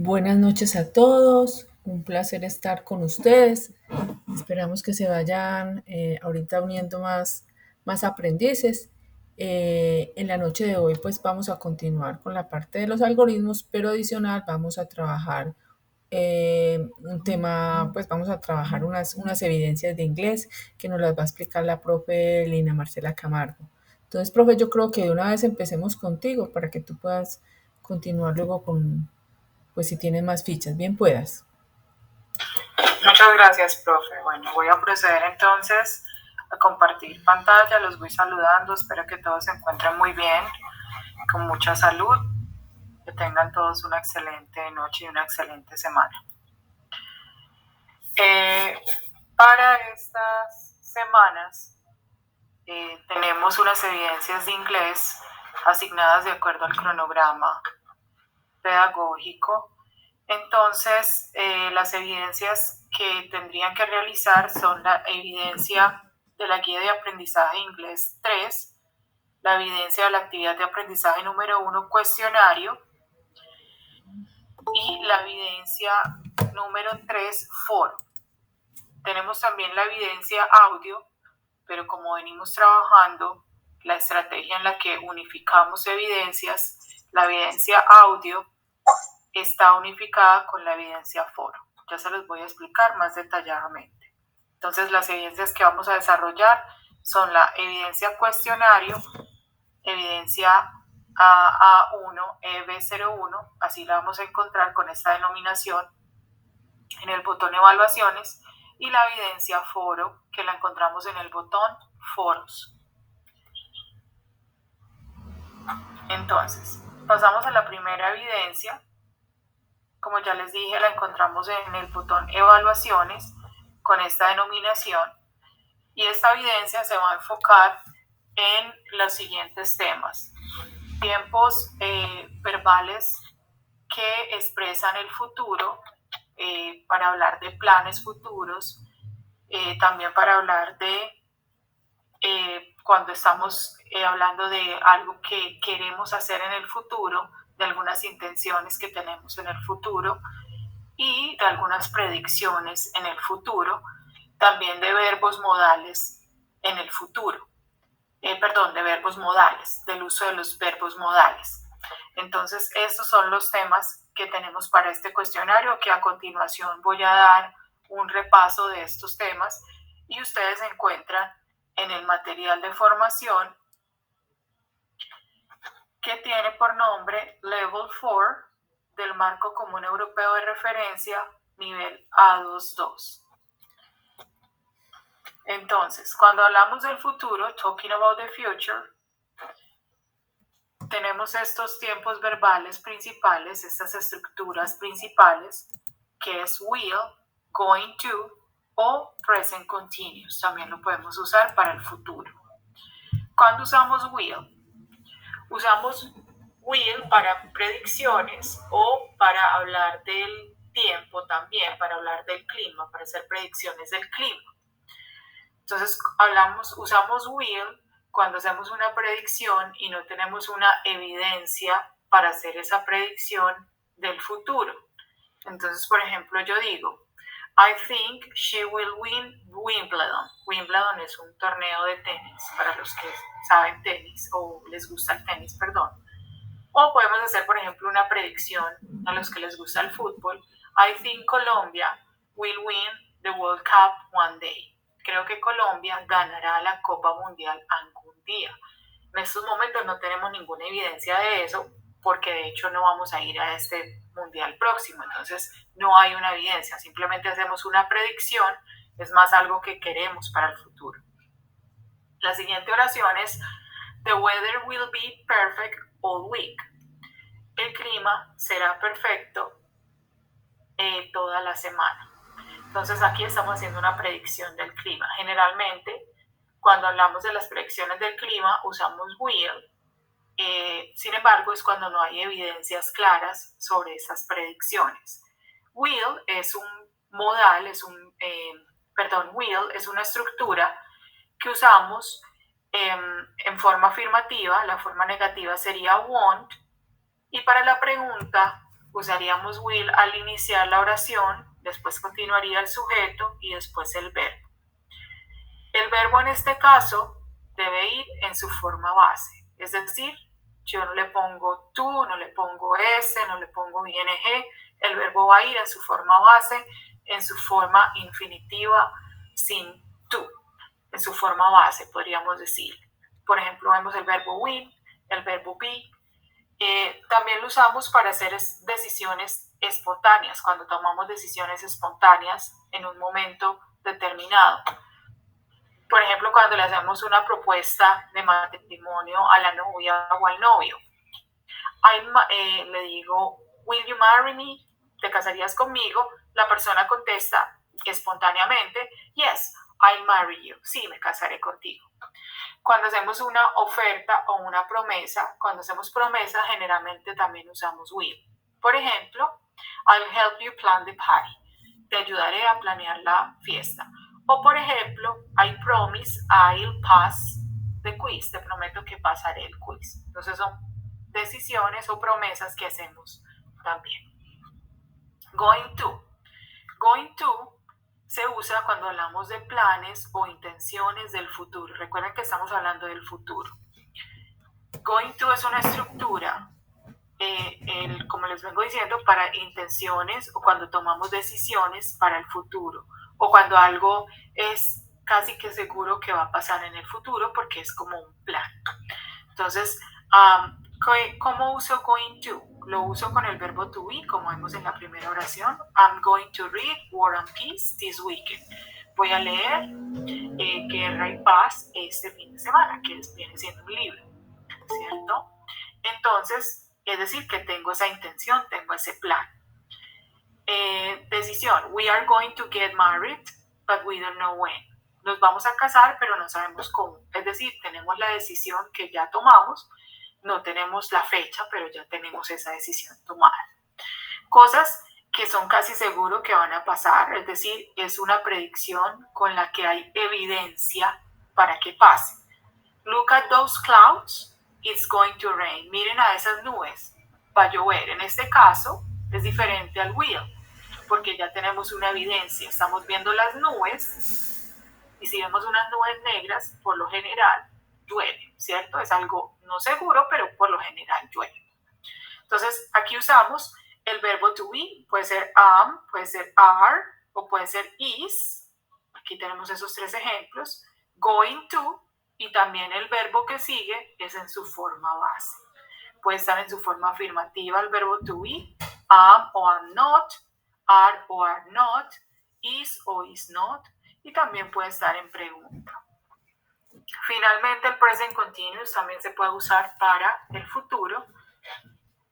Buenas noches a todos, un placer estar con ustedes. Esperamos que se vayan ahorita uniendo más aprendices. En la noche de hoy pues vamos a continuar con la parte de los algoritmos, pero adicional vamos a trabajar un tema, pues vamos a trabajar unas evidencias de inglés que nos las va a explicar la profe Lina Marcela Camargo. Entonces, profe, yo creo que de una vez empecemos contigo para que tú puedas continuar luego con, pues si tienes más fichas, bien puedas. Muchas gracias, profe. Bueno, voy a proceder entonces a compartir pantalla. Los voy saludando. Espero que todos se encuentren muy bien, con mucha salud. Que tengan todos una excelente noche y una excelente semana. Para estas semanas tenemos unas evidencias de inglés asignadas de acuerdo al cronograma pedagógico. Entonces, las evidencias que tendrían que realizar son la evidencia de la guía de aprendizaje inglés 3, la evidencia de la actividad de aprendizaje número 1, cuestionario, y la evidencia número 3, foro. Tenemos también la evidencia audio, pero como venimos trabajando la estrategia en la que unificamos evidencias, la evidencia audio está unificada con la evidencia foro. Ya se los voy a explicar más detalladamente. Entonces, las evidencias que vamos a desarrollar son la evidencia cuestionario, evidencia AA1, EB01, así la vamos a encontrar con esta denominación en el botón evaluaciones, y la evidencia foro, que la encontramos en el botón foros. Entonces, pasamos a la primera evidencia. Como ya les dije, la encontramos en el botón evaluaciones con esta denominación, y esta evidencia se va a enfocar en los siguientes temas: tiempos verbales que expresan el futuro, para hablar de planes futuros, también para hablar de cuando estamos hablando de algo que queremos hacer en el futuro, de algunas intenciones que tenemos en el futuro y de algunas predicciones en el futuro, también de verbos modales en el futuro, de verbos modales, del uso de los verbos modales. Entonces, estos son los temas que tenemos para este cuestionario, que a continuación voy a dar un repaso de estos temas, y ustedes encuentran en el material de formación, que tiene por nombre Level 4 del Marco Común Europeo de Referencia, nivel A22. Entonces, cuando hablamos del futuro, talking about the future, tenemos estos tiempos verbales principales, estas estructuras principales, que es will, going to o present continuous. También lo podemos usar para el futuro. ¿Cuándo usamos will? Usamos will para predicciones o para hablar del tiempo también, para hablar del clima, para hacer predicciones del clima. Entonces usamos will cuando hacemos una predicción y no tenemos una evidencia para hacer esa predicción del futuro. Entonces, por ejemplo, yo digo, I think she will win Wimbledon. Wimbledon es un torneo de tenis, para los que saben tenis o les gusta el tenis, perdón. O podemos hacer, por ejemplo, una predicción a los que les gusta el fútbol. I think Colombia will win the World Cup one day. Creo que Colombia ganará la Copa Mundial algún día. En estos momentos no tenemos ninguna evidencia de eso, porque de hecho no vamos a ir a este mundial próximo. Entonces no hay una evidencia, simplemente hacemos una predicción, es más algo que queremos para el futuro. La siguiente oración es: the weather will be perfect all week. El clima será perfecto toda la semana. Entonces aquí estamos haciendo una predicción del clima. Generalmente, cuando hablamos de las predicciones del clima, usamos will. Sin embargo, es cuando no hay evidencias claras sobre esas predicciones. Will es un modal, will es una estructura que usamos en forma afirmativa. La forma negativa sería won't, y para la pregunta Usaríamos will al iniciar la oración, después continuaría el sujeto y después el verbo. El verbo en este caso debe ir en su forma base, es decir, yo no le pongo tú, no le pongo ese, no le pongo ing, el verbo va a ir en su forma base, en su forma infinitiva, sin tú, en su forma base, podríamos decir. Por ejemplo, vemos el verbo will, el verbo be. También lo usamos para hacer decisiones espontáneas, cuando tomamos decisiones espontáneas en un momento determinado. Por ejemplo, cuando le hacemos una propuesta de matrimonio a la novia o al novio. Le digo, will you marry me? ¿Te casarías conmigo? La persona contesta espontáneamente, yes, I'll marry you. Sí, me casaré contigo. Cuando hacemos una oferta o una promesa, cuando hacemos promesa, generalmente también usamos will. Por ejemplo, I'll help you plan the party. Te ayudaré a planear la fiesta. O por ejemplo, I promise I'll pass the quiz. Te prometo que pasaré el quiz. Entonces son decisiones o promesas que hacemos también. Going to. Going to se usa cuando hablamos de planes o intenciones del futuro. Recuerden que estamos hablando del futuro. Going to es una estructura, como les vengo diciendo, para intenciones o cuando tomamos decisiones para el futuro o cuando algo es casi que seguro que va a pasar en el futuro porque es como un plan. Entonces, ¿cómo uso going to? Lo uso con el verbo to be, como vemos en la primera oración. I'm going to read War and Peace this weekend. Voy a leer Guerra y Paz este fin de semana, que viene siendo un libro, ¿cierto? Entonces, es decir, que tengo esa intención, tengo ese plan. Decisión. We are going to get married, but we don't know when. Nos vamos a casar, pero no sabemos cómo. Es decir, tenemos la decisión que ya tomamos, no tenemos la fecha, pero ya tenemos esa decisión tomada. Cosas que son casi seguro que van a pasar, es decir, es una predicción con la que hay evidencia para que pase. Look at those clouds, it's going to rain. Miren a esas nubes, va a llover. En este caso es diferente al will, porque ya tenemos una evidencia, estamos viendo las nubes y si vemos unas nubes negras, por lo general llueve, ¿cierto? Es algo no seguro, pero por lo general llueve. Entonces, aquí usamos el verbo to be, puede ser am, puede ser are o puede ser is. Aquí tenemos esos tres ejemplos. Going to y también el verbo que sigue es en su forma base. Puede estar en su forma afirmativa el verbo to be, am o am not, are o are not, is o is not, y también puede estar en pregunta. Finalmente, el present continuous también se puede usar para el futuro.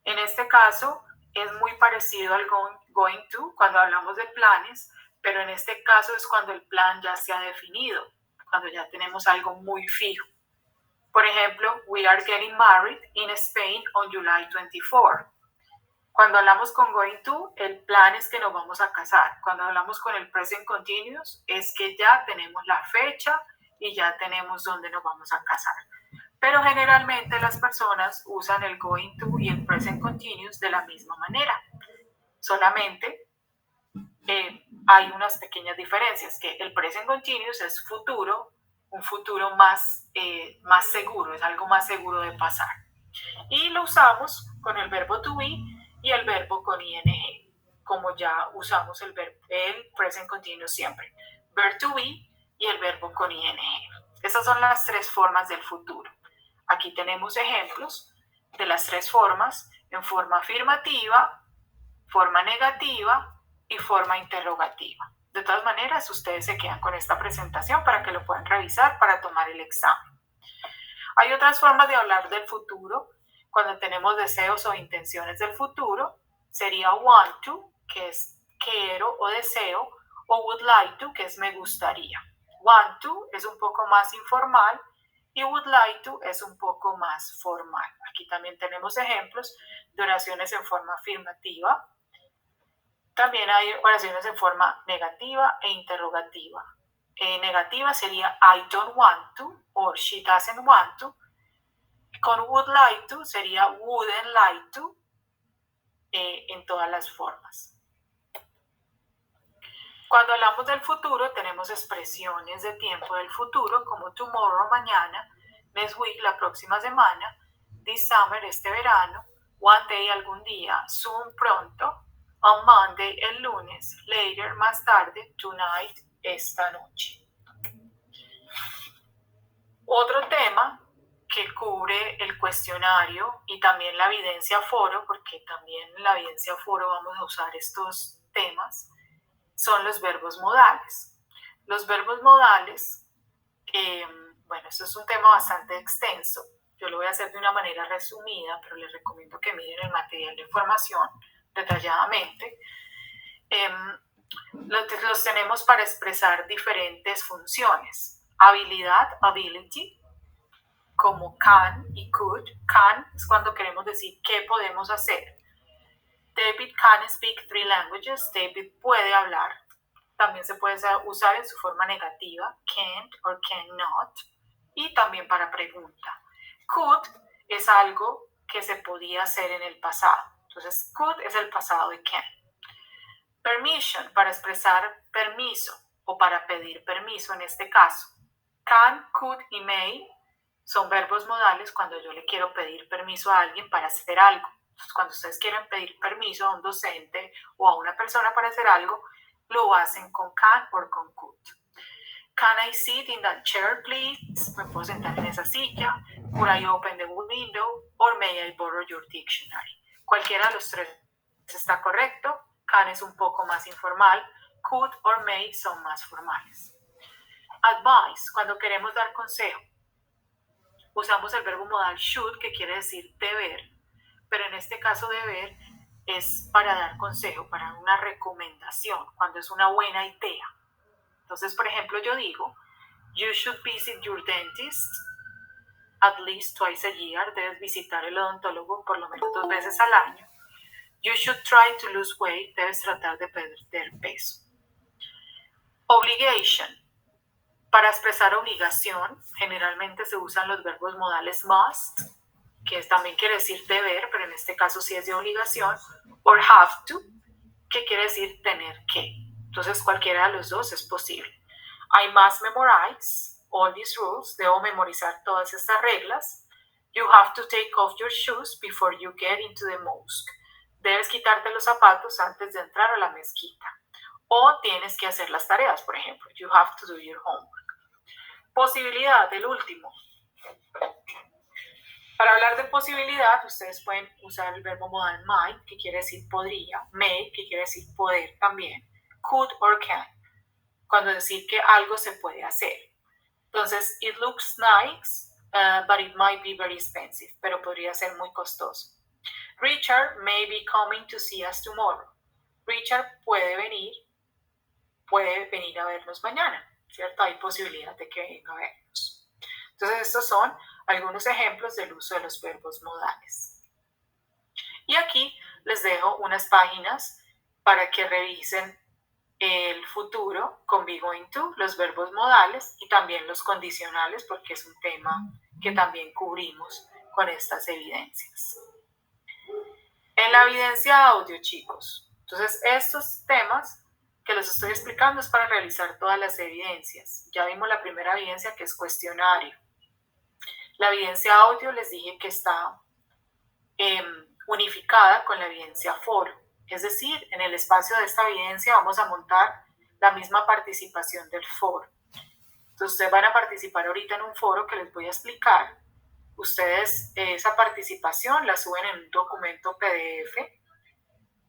En este caso, es muy parecido al going to cuando hablamos de planes, pero en este caso es cuando el plan ya se ha definido, cuando ya tenemos algo muy fijo. Por ejemplo, we are getting married in Spain on July 24. Cuando hablamos con going to, el plan es que nos vamos a casar. Cuando hablamos con el present continuous, es que ya tenemos la fecha y ya tenemos dónde nos vamos a casar. Pero generalmente las personas usan el going to y el present continuous de la misma manera. Solamente hay unas pequeñas diferencias, que el present continuous es futuro, un futuro más seguro, es algo más seguro de pasar. Y lo usamos con el verbo to be y el verbo con ing, como ya usamos el present continuous siempre. Verb to be y el verbo con ing. Esas son las tres formas del futuro. Aquí tenemos ejemplos de las tres formas en forma afirmativa, forma negativa y forma interrogativa. De todas maneras, ustedes se quedan con esta presentación para que lo puedan revisar para tomar el examen. Hay otras formas de hablar del futuro. Cuando tenemos deseos o intenciones del futuro, sería want to, que es quiero o deseo, o would like to, que es me gustaría. Want to es un poco más informal y would like to es un poco más formal. Aquí también tenemos ejemplos de oraciones en forma afirmativa. También hay oraciones en forma negativa e interrogativa. Negativa sería I don't want to or she doesn't want to. Con would like to sería wouldn't like to. en todas las formas. Cuando hablamos del futuro, tenemos expresiones de tiempo del futuro como tomorrow, mañana, next week, la próxima semana, this summer, este verano, one day, algún día, soon, pronto, on Monday, el lunes, later, más tarde, tonight, esta noche. Otro tema que cubre el cuestionario y también la evidencia foro, porque también en la evidencia foro vamos a usar estos temas, son los verbos modales. Los verbos modales, bueno, esto es un tema bastante extenso. Yo lo voy a hacer de una manera resumida, pero les recomiendo que miren el material de información detalladamente. Los tenemos para expresar diferentes funciones. Habilidad, ability, como can y could. Can es cuando queremos decir qué podemos hacer. David can speak 3 languages. David puede hablar. También se puede usar en su forma negativa, can't or cannot, y también para pregunta. Could es algo que se podía hacer en el pasado. Entonces, could es el pasado de can. Permission, para expresar permiso o para pedir permiso en este caso. Can, could y may son verbos modales cuando yo le quiero pedir permiso a alguien para hacer algo. Entonces, cuando ustedes quieren pedir permiso a un docente o a una persona para hacer algo, lo hacen con can o con could. Can I sit in that chair, please? ¿Me puedo sentar en esa silla? Could I open the window? Or may I borrow your dictionary? Cualquiera de los tres está correcto. Can es un poco más informal. Could or may son más formales. Advice, cuando queremos dar consejo. Usamos el verbo modal should, que quiere decir deber, pero en este caso deber es para dar consejo, para una recomendación, cuando es una buena idea. Entonces, por ejemplo, yo digo, you should visit your dentist at least twice a year. Debes visitar el odontólogo por lo menos 2 veces al año. You should try to lose weight. Debes tratar de perder peso. Obligation. Para expresar obligación, generalmente se usan los verbos modales must, que también quiere decir deber, pero en este caso sí es de obligación, or have to, que quiere decir tener que. Entonces, cualquiera de los dos es posible. I must memorize all these rules. Debo memorizar todas estas reglas. You have to take off your shoes before you get into the mosque. Debes quitarte los zapatos antes de entrar a la mezquita. O tienes que hacer las tareas, por ejemplo. You have to do your homework. Posibilidad, el último. Para hablar de posibilidad, ustedes pueden usar el verbo modal might, que quiere decir podría, may, que quiere decir poder también, could or can, cuando decir que algo se puede hacer. Entonces, it looks nice, but it might be very expensive, pero podría ser muy costoso. Richard may be coming to see us tomorrow. Richard puede venir a vernos mañana, ¿cierto? Hay posibilidad de que venga a vernos. Entonces, estos son algunos ejemplos del uso de los verbos modales. Y aquí les dejo unas páginas para que revisen el futuro con be going to, los verbos modales y también los condicionales, porque es un tema que también cubrimos con estas evidencias. En la evidencia audio, chicos, entonces estos temas que les estoy explicando es para realizar todas las evidencias. Ya vimos la primera evidencia, que es cuestionario. La evidencia audio les dije que está unificada con la evidencia foro. Es decir, en el espacio de esta evidencia vamos a montar la misma participación del foro. Entonces, ustedes van a participar ahorita en un foro que les voy a explicar. Ustedes esa participación la suben en un documento PDF.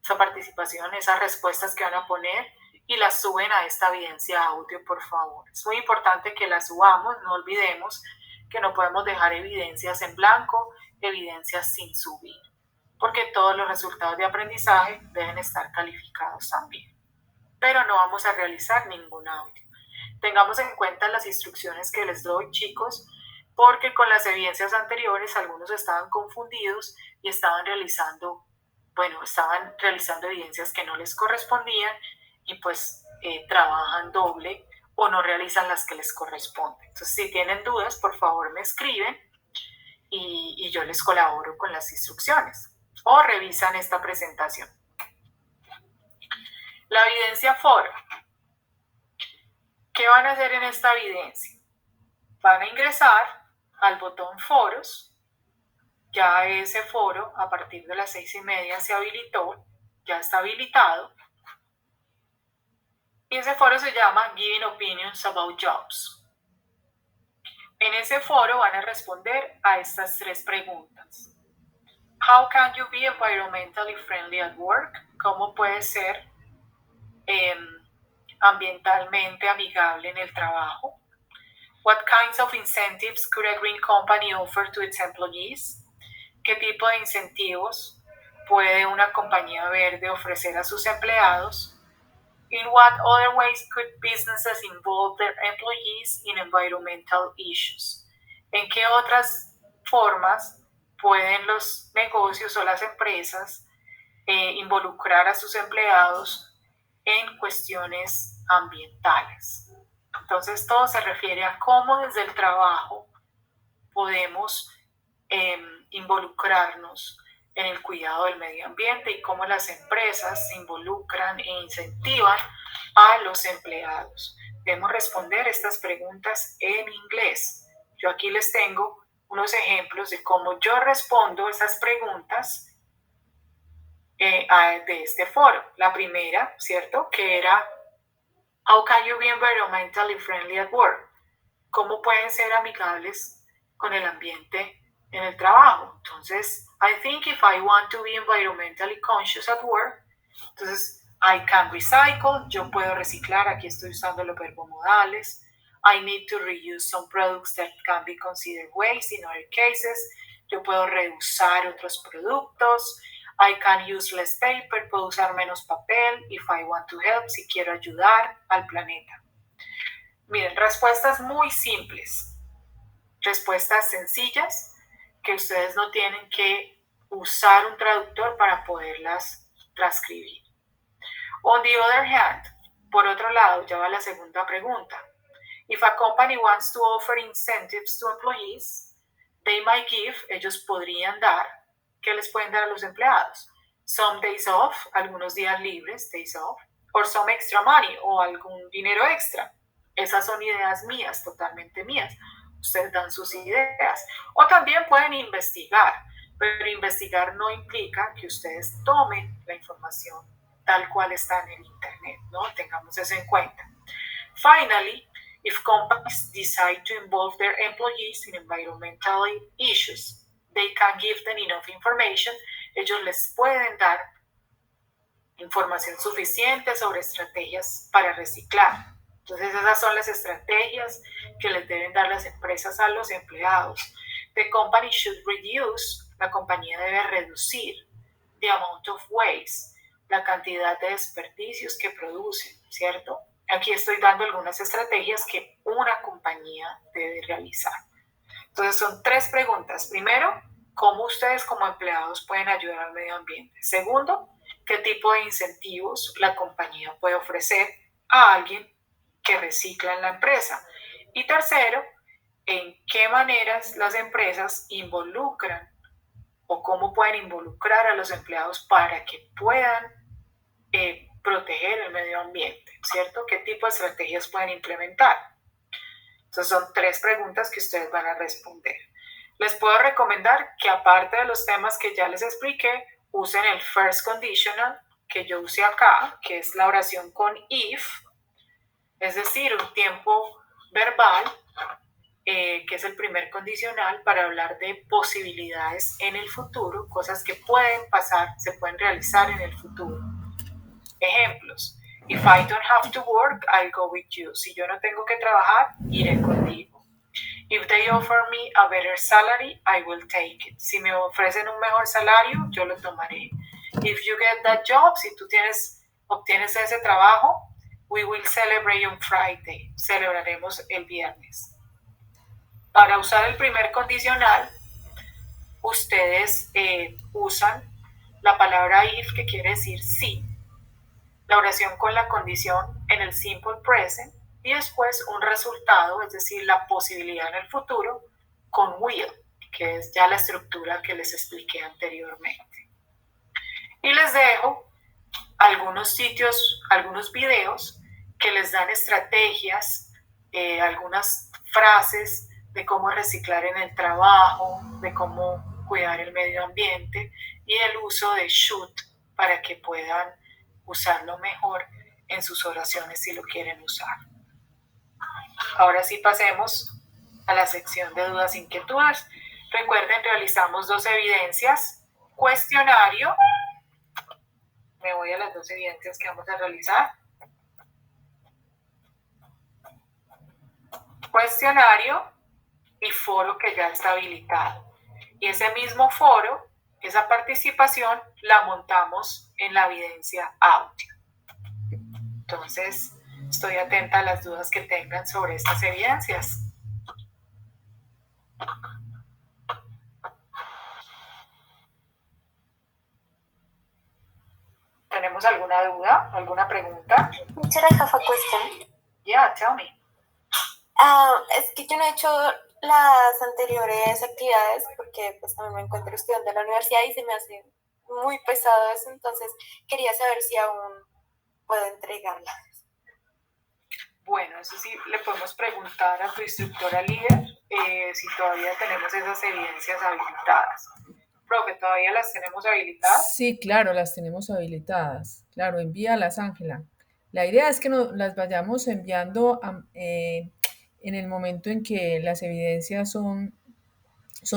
Esa participación, esas respuestas que van a poner, y las suben a esta evidencia audio, por favor. Es muy importante que las subamos, no olvidemos que no podemos dejar evidencias en blanco, evidencias sin subir, porque todos los resultados de aprendizaje deben estar calificados también. Pero no vamos a realizar ningún audio. Tengamos en cuenta las instrucciones que les doy, chicos, porque con las evidencias anteriores algunos estaban confundidos y estaban realizando evidencias que no les correspondían y pues trabajan doble o no realizan las que les corresponden. Entonces, si tienen dudas, por favor me escriben y yo les colaboro con las instrucciones. o revisan esta presentación. La evidencia foro. ¿Qué van a hacer en esta evidencia? Van a ingresar al botón foros. Ya ese foro a partir de las 6:30 se habilitó, ya está habilitado. Y ese foro se llama Giving Opinions About Jobs. En ese foro van a responder a estas 3 preguntas. How can you be environmentally friendly at work? ¿Cómo puede ser ambientalmente amigable en el trabajo? What kinds of incentives could a green company offer to its employees? ¿Qué tipo de incentivos puede una compañía verde ofrecer a sus empleados? In what other ways could businesses involve their employees in environmental issues? ¿En qué otras formas pueden los negocios o las empresas involucrar a sus empleados en cuestiones ambientales? Entonces, todo se refiere a cómo desde el trabajo podemos involucrarnos en el cuidado del medio ambiente y cómo las empresas se involucran e incentivan a los empleados. Debemos responder estas preguntas en inglés. Yo aquí les tengo unos ejemplos de cómo yo respondo esas preguntas de este foro. La primera, ¿cierto? Que era, how can you be environmentally friendly at work? ¿Cómo pueden ser amigables con el ambiente en el trabajo? Entonces, I think if I want to be environmentally conscious at work, entonces, I can recycle, yo puedo reciclar, aquí estoy usando los verbomodales. I need to reuse some products that can be considered waste in other cases. Yo puedo reusar otros productos. I can use less paper, puedo usar menos papel if I want to help, si quiero ayudar al planeta. Miren, respuestas muy simples, respuestas sencillas que ustedes no tienen que usar un traductor para poderlas transcribir. On the other hand, por otro lado, ya va la segunda pregunta. If a company wants to offer incentives to employees, they might give, ellos podrían dar, ¿qué les pueden dar a los empleados? Some days off, algunos días libres, days off, or some extra money, o algún dinero extra. Esas son ideas mías, totalmente mías. Ustedes dan sus ideas. O también pueden investigar, pero investigar no implica que ustedes tomen la información tal cual está en el internet, ¿no? Tengamos eso en cuenta. Finally, if companies decide to involve their employees in environmental issues, they can give them enough information. Ellos les pueden dar información suficiente sobre estrategias para reciclar. Entonces, esas son las estrategias que les deben dar las empresas a los empleados. The company should reduce, la compañía debe reducir the amount of waste, la cantidad de desperdicios que producen, ¿cierto? Aquí estoy dando algunas estrategias que una compañía debe realizar. Entonces, son 3 preguntas. Primero, ¿cómo ustedes como empleados pueden ayudar al medio ambiente? Segundo, ¿qué tipo de incentivos la compañía puede ofrecer a alguien que recicla en la empresa? Y tercero, ¿en qué maneras las empresas involucran o cómo pueden involucrar a los empleados para que puedan proteger el medio ambiente, ¿cierto? ¿Qué tipo de estrategias pueden implementar? Entonces son 3 preguntas que ustedes van a responder. Les puedo recomendar que aparte de los temas que ya les expliqué, usen el first conditional que yo usé acá, que es la oración con if, es decir, un tiempo verbal, que es el primer condicional para hablar de posibilidades en el futuro, cosas que pueden pasar, se pueden realizar en el futuro. Ejemplos. If I don't have to work, I'll go with you. Si yo no tengo que trabajar, iré contigo. If they offer me a better salary, I will take it. Si me ofrecen un mejor salario, yo lo tomaré. If you get that job, si tú obtienes ese trabajo, we will celebrate on Friday. Celebraremos el viernes. Para usar el primer condicional, ustedes usan la palabra if, que quiere decir sí, la oración con la condición en el simple present y después un resultado, es decir, la posibilidad en el futuro, con will, que es ya la estructura que les expliqué anteriormente. Y les dejo algunos sitios, algunos videos que les dan estrategias, algunas frases de cómo reciclar en el trabajo, de cómo cuidar el medio ambiente y el uso de should para que puedan usarlo mejor en sus oraciones si lo quieren usar. Ahora sí pasemos a la sección de dudas e inquietudes. Recuerden, realizamos 2 evidencias, cuestionario. Me voy a las 2 evidencias que vamos a realizar. Cuestionario y foro que ya está habilitado. Y ese mismo foro, esa participación, la montamos en la evidencia audio. Entonces, estoy atenta a las dudas que tengan sobre estas evidencias. ¿Tenemos alguna duda? ¿Alguna pregunta? Teacher, I have a question. Yeah, tell me. Es que yo no he hecho las anteriores actividades porque pues también me encuentro estudiando en la universidad y se me hace muy pesado eso, entonces quería saber si aún puedo entregarla. Bueno, eso sí, le podemos preguntar a tu instructora líder si todavía tenemos esas evidencias habilitadas. Profe, ¿todavía las tenemos habilitadas? Sí, claro, las tenemos habilitadas. Claro, envíalas, Ángela. La idea es que las vayamos enviando en el momento en que las evidencias son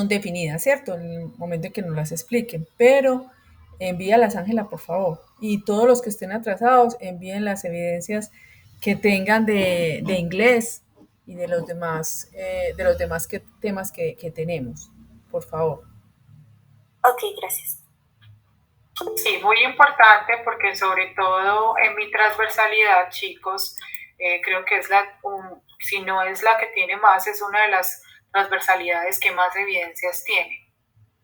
definidas, ¿cierto? En el momento en que nos las expliquen. Pero envíalas, Ángela, por favor. Y todos los que estén atrasados, envíen las evidencias que tengan de inglés y de los demás, temas que tenemos, por favor. Ok, gracias. Sí, muy importante porque sobre todo en mi transversalidad, chicos, creo que es si no es la que tiene más, es una de las transversalidades que más evidencias tiene.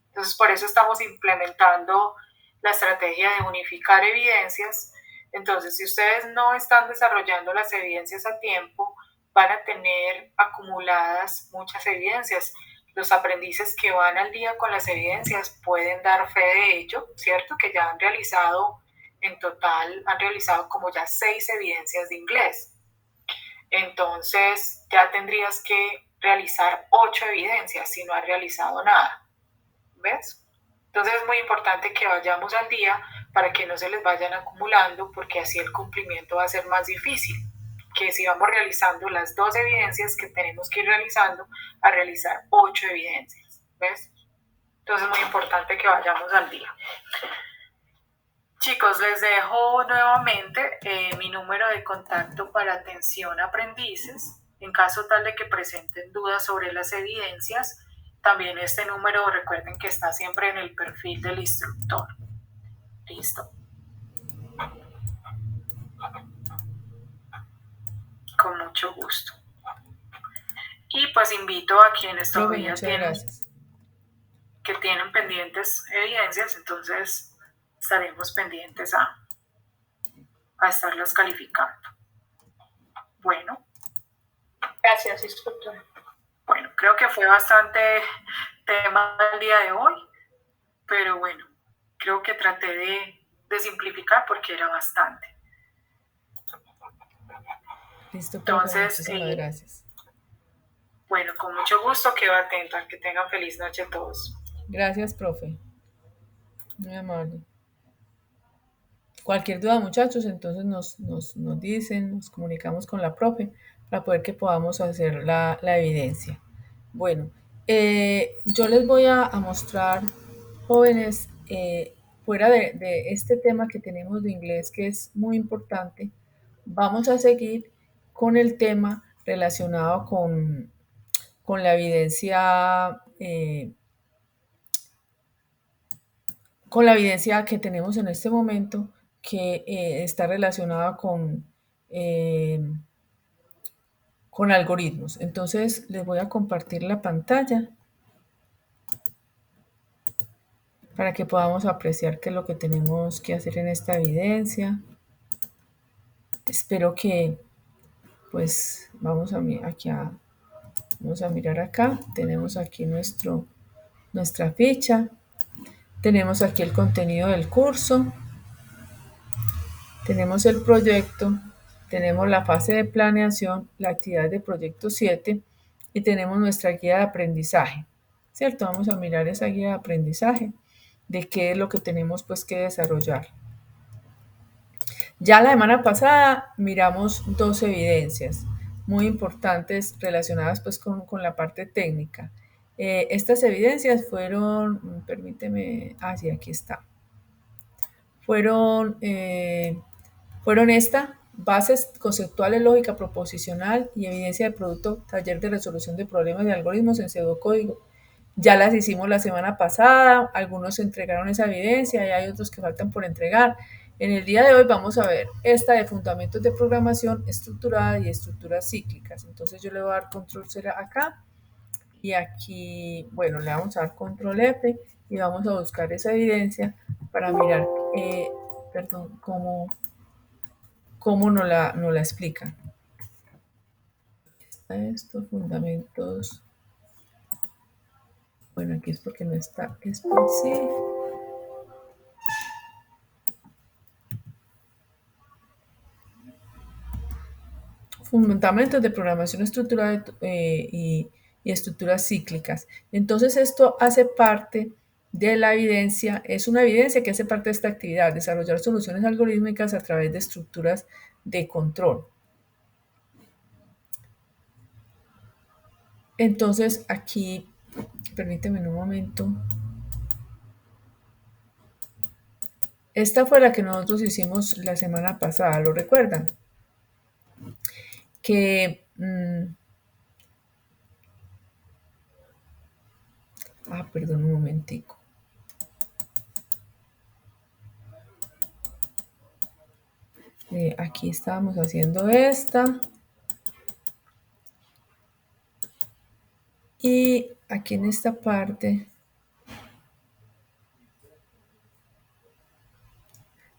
Entonces, por eso estamos implementando la estrategia de unificar evidencias. Entonces, si ustedes no están desarrollando las evidencias a tiempo, van a tener acumuladas muchas evidencias. Los aprendices que van al día con las evidencias pueden dar fe de ello, ¿cierto? Que ya han realizado, en total, han realizado como ya 6 evidencias de inglés. Entonces, ya tendrías que realizar 8 evidencias si no has realizado nada. ¿Ves? Entonces es muy importante que vayamos al día para que no se les vayan acumulando, porque así el cumplimiento va a ser más difícil que si vamos realizando las 2 evidencias que tenemos que ir realizando a realizar 8 evidencias. ¿Ves? Entonces es muy importante que vayamos al día. Chicos, les dejo nuevamente mi número de contacto para atención a aprendices. En caso tal de que presenten dudas sobre las evidencias, también este número recuerden que está siempre en el perfil del instructor. Listo. Con mucho gusto. Y pues invito a quienes Profe, todavía muchas gracias. que tienen pendientes evidencias, entonces estaremos pendientes a estarlas calificando. Bueno. Gracias, instructora. Bueno, creo que fue bastante tema el día de hoy, pero bueno, creo que traté de simplificar porque era bastante. Listo, profe, Entonces, muchísimas gracias. Bueno, con mucho gusto, quedo atenta. Que tengan feliz noche todos. Gracias, profe. Muy amable. Cualquier duda, muchachos, entonces nos dicen, nos comunicamos con la profe para poder que podamos hacer la evidencia. Bueno, yo les voy a mostrar, jóvenes, fuera de este tema que tenemos de inglés, que es muy importante, vamos a seguir con el tema relacionado con la evidencia que tenemos en este momento, que está relacionada con algoritmos. Entonces, les voy a compartir la pantalla para que podamos apreciar qué es lo que tenemos que hacer en esta evidencia. Espero que, pues, vamos a mirar acá. Tenemos aquí nuestra ficha. Tenemos aquí el contenido del curso, tenemos el proyecto, tenemos la fase de planeación, la actividad de proyecto 7 y tenemos nuestra guía de aprendizaje, ¿cierto? Vamos a mirar esa guía de aprendizaje de qué es lo que tenemos pues que desarrollar. Ya la semana pasada miramos dos evidencias muy importantes relacionadas pues con la parte técnica. Estas evidencias fueron, permíteme, sí, aquí está. Fueron bases conceptuales, lógica proposicional y evidencia de producto, taller de resolución de problemas de algoritmos en pseudocódigo. Ya las hicimos la semana pasada, algunos entregaron esa evidencia y hay otros que faltan por entregar. En el día de hoy vamos a ver esta de fundamentos de programación estructurada y estructuras cíclicas. Entonces yo le voy a dar control C acá y aquí, bueno, le vamos a dar control F y vamos a buscar esa evidencia para mirar, cómo nos la explican. Estos fundamentos, bueno, aquí es porque no está específico. Fundamentos de programación estructurada y estructuras cíclicas. Entonces esto hace parte de la evidencia, es una evidencia que hace parte de esta actividad, desarrollar soluciones algorítmicas a través de estructuras de control. Entonces aquí, permíteme un momento. Esta fue la que nosotros hicimos la semana pasada, ¿lo recuerdan? Que perdón un momentico. Aquí estábamos haciendo esta. Y aquí en esta parte,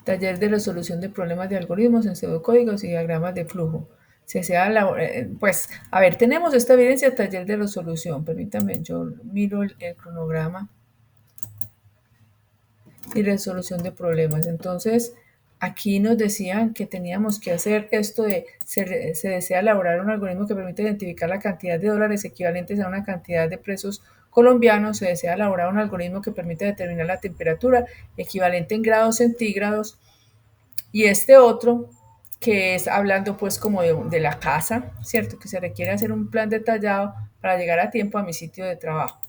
taller de resolución de problemas de algoritmos en pseudocódigos y diagramas de flujo. Pues, a ver, tenemos esta evidencia de taller de resolución. Permítanme, yo miro el cronograma y resolución de problemas. Entonces, aquí nos decían que teníamos que hacer esto de, se desea elaborar un algoritmo que permite identificar la cantidad de dólares equivalentes a una cantidad de pesos colombianos. Se desea elaborar un algoritmo que permite determinar la temperatura equivalente en grados centígrados. Y este otro, que es hablando pues como de la casa, ¿cierto? Que se requiere hacer un plan detallado para llegar a tiempo a mi sitio de trabajo.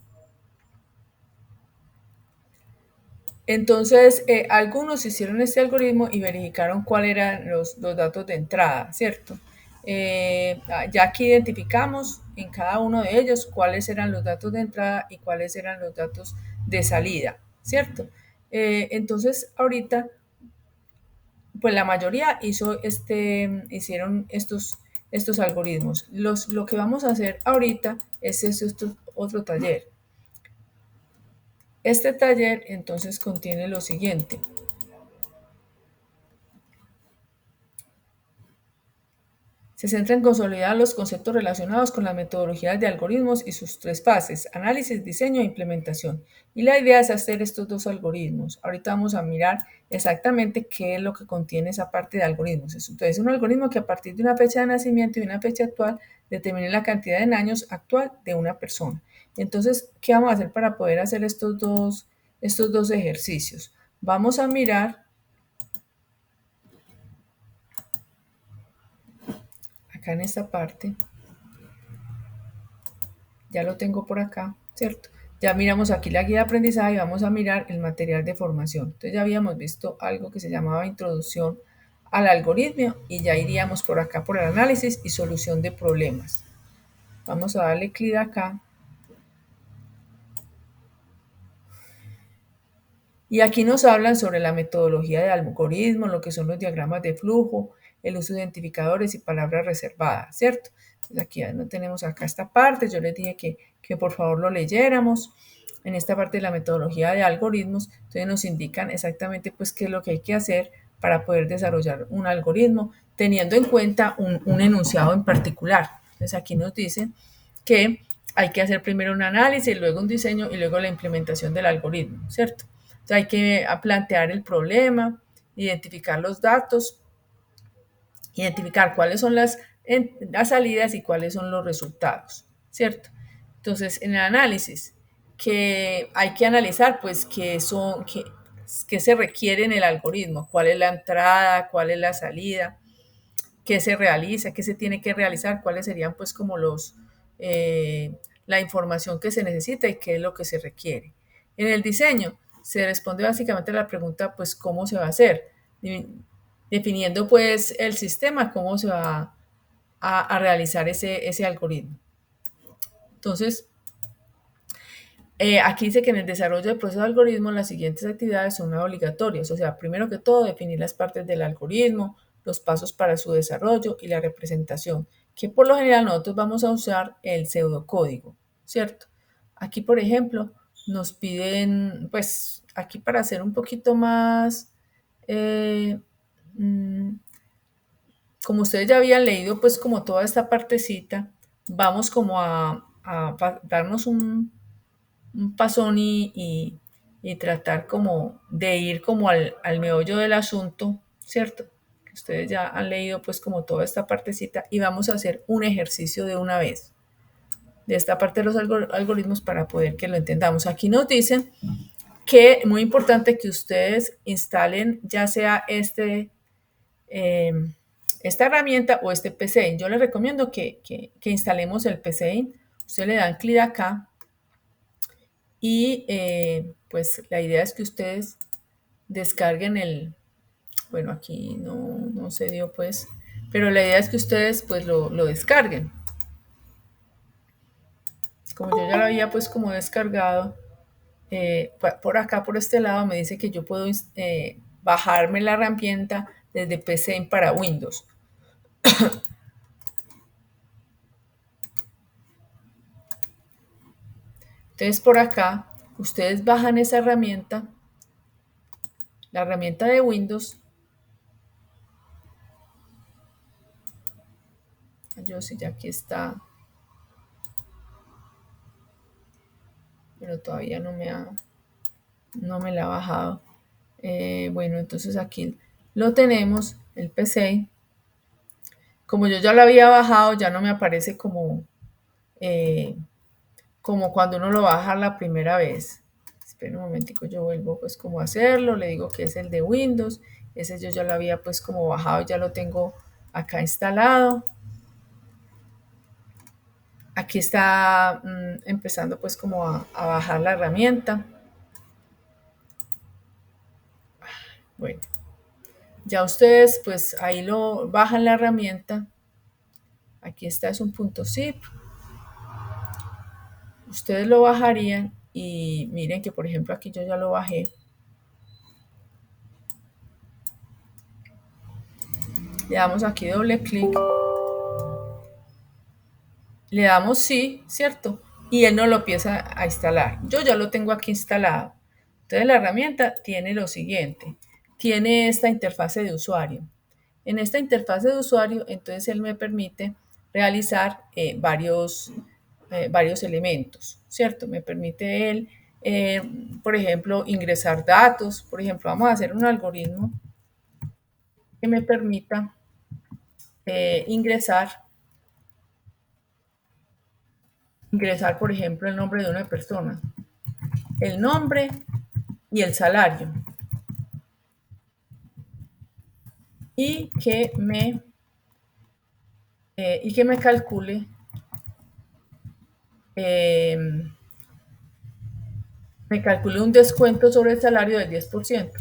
Entonces, algunos hicieron este algoritmo y verificaron cuáles eran los datos de entrada, ¿cierto? Ya aquí identificamos en cada uno de ellos cuáles eran los datos de entrada y cuáles eran los datos de salida, ¿cierto? Entonces, ahorita, pues la mayoría hicieron estos algoritmos. Lo que vamos a hacer ahorita es otro taller. Este taller entonces contiene lo siguiente. Se centra en consolidar los conceptos relacionados con las metodologías de algoritmos y sus tres fases, análisis, diseño e implementación. Y la idea es hacer estos dos algoritmos. Ahorita vamos a mirar exactamente qué es lo que contiene esa parte de algoritmos. Entonces, un algoritmo que a partir de una fecha de nacimiento y una fecha actual determine la cantidad de años actual de una persona. Entonces, ¿qué vamos a hacer para poder hacer estos dos ejercicios? Vamos a mirar acá en esta parte, ya lo tengo por acá, ¿cierto? Ya miramos aquí la guía de aprendizaje y vamos a mirar el material de formación. Entonces ya habíamos visto algo que se llamaba introducción al algoritmo y ya iríamos por acá por el análisis y solución de problemas. Vamos a darle clic acá. Y aquí nos hablan sobre la metodología de algoritmo, lo que son los diagramas de flujo, el uso de identificadores y palabras reservadas, ¿cierto? Entonces aquí ya no tenemos acá esta parte, yo les dije que por favor lo leyéramos. En esta parte de la metodología de algoritmos, entonces nos indican exactamente pues qué es lo que hay que hacer para poder desarrollar un algoritmo, teniendo en cuenta un enunciado en particular. Entonces aquí nos dicen que hay que hacer primero un análisis, luego un diseño y luego la implementación del algoritmo, ¿cierto? Entonces hay que plantear el problema, identificar los datos, identificar cuáles son las salidas y cuáles son los resultados, ¿cierto? Entonces, en el análisis, que hay que analizar, pues, qué se requiere en el algoritmo, cuál es la entrada, cuál es la salida, qué se realiza, qué se tiene que realizar, cuáles serían, pues, como la información que se necesita y qué es lo que se requiere. En el diseño, se responde básicamente a la pregunta, pues, ¿cómo se va a hacer? Definiendo, pues, el sistema, cómo se va a realizar ese algoritmo. Entonces, aquí dice que en el desarrollo del proceso de algoritmo las siguientes actividades son obligatorias. O sea, primero que todo, definir las partes del algoritmo, los pasos para su desarrollo y la representación, que por lo general nosotros vamos a usar el pseudocódigo, ¿cierto? Aquí, por ejemplo, nos piden, pues, aquí para hacer un poquito más, como ustedes ya habían leído, pues como toda esta partecita, vamos como a darnos un pasón y tratar como de ir como al meollo del asunto, ¿cierto? Que ustedes ya han leído pues como toda esta partecita y vamos a hacer un ejercicio de una vez de esta parte de los algoritmos para poder que lo entendamos. Aquí nos dicen que es muy importante que ustedes instalen ya sea esta herramienta o este PCIN. Yo les recomiendo que instalemos el PCIN. Ustedes le dan clic acá y pues la idea es que ustedes descarguen bueno, aquí no se dio pues, pero la idea es que ustedes pues lo descarguen. Como yo ya lo había pues como descargado, por acá, por este lado, me dice que yo puedo bajarme la herramienta desde PC para Windows. Entonces por acá, ustedes bajan esa herramienta, la herramienta de Windows. Yo sí, ya aquí está, pero todavía no me la ha bajado. Bueno, entonces aquí lo tenemos, el PC. Como yo ya lo había bajado, ya no me aparece como cuando uno lo baja la primera vez. Espera un momentico, yo vuelvo pues como a hacerlo, le digo que es el de Windows, ese yo ya lo había pues como bajado, ya lo tengo acá instalado. Aquí está empezando pues como a bajar la herramienta. Bueno, ya ustedes pues ahí lo bajan la herramienta. Aquí está, es un punto zip. Ustedes lo bajarían y miren que por ejemplo aquí yo ya lo bajé. Le damos aquí doble clic. Le damos sí, ¿cierto? Y él nos lo empieza a instalar. Yo ya lo tengo aquí instalado. Entonces la herramienta tiene lo siguiente. Tiene esta interfase de usuario. En esta interfase de usuario, entonces él me permite realizar varios elementos, ¿cierto? Me permite él, por ejemplo, ingresar datos. Por ejemplo, vamos a hacer un algoritmo que me permita ingresar, por ejemplo, el nombre de una persona, el nombre y el salario. Y que me calcule un descuento sobre el salario del 10%.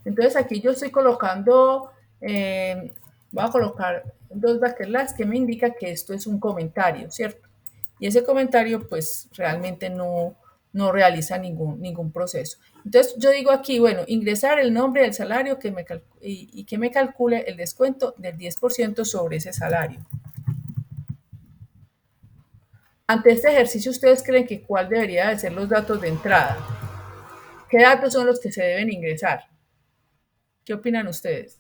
Entonces aquí yo estoy colocando, voy a colocar dos brackets que me indica que esto es un comentario, ¿cierto? Y ese comentario pues realmente no realiza ningún proceso. Entonces yo digo aquí, bueno, ingresar el nombre del salario y que me calcule el descuento del 10% sobre ese salario. Ante este ejercicio, ¿ustedes creen que cuál debería de ser los datos de entrada? ¿Qué datos son los que se deben ingresar? ¿Qué opinan ustedes?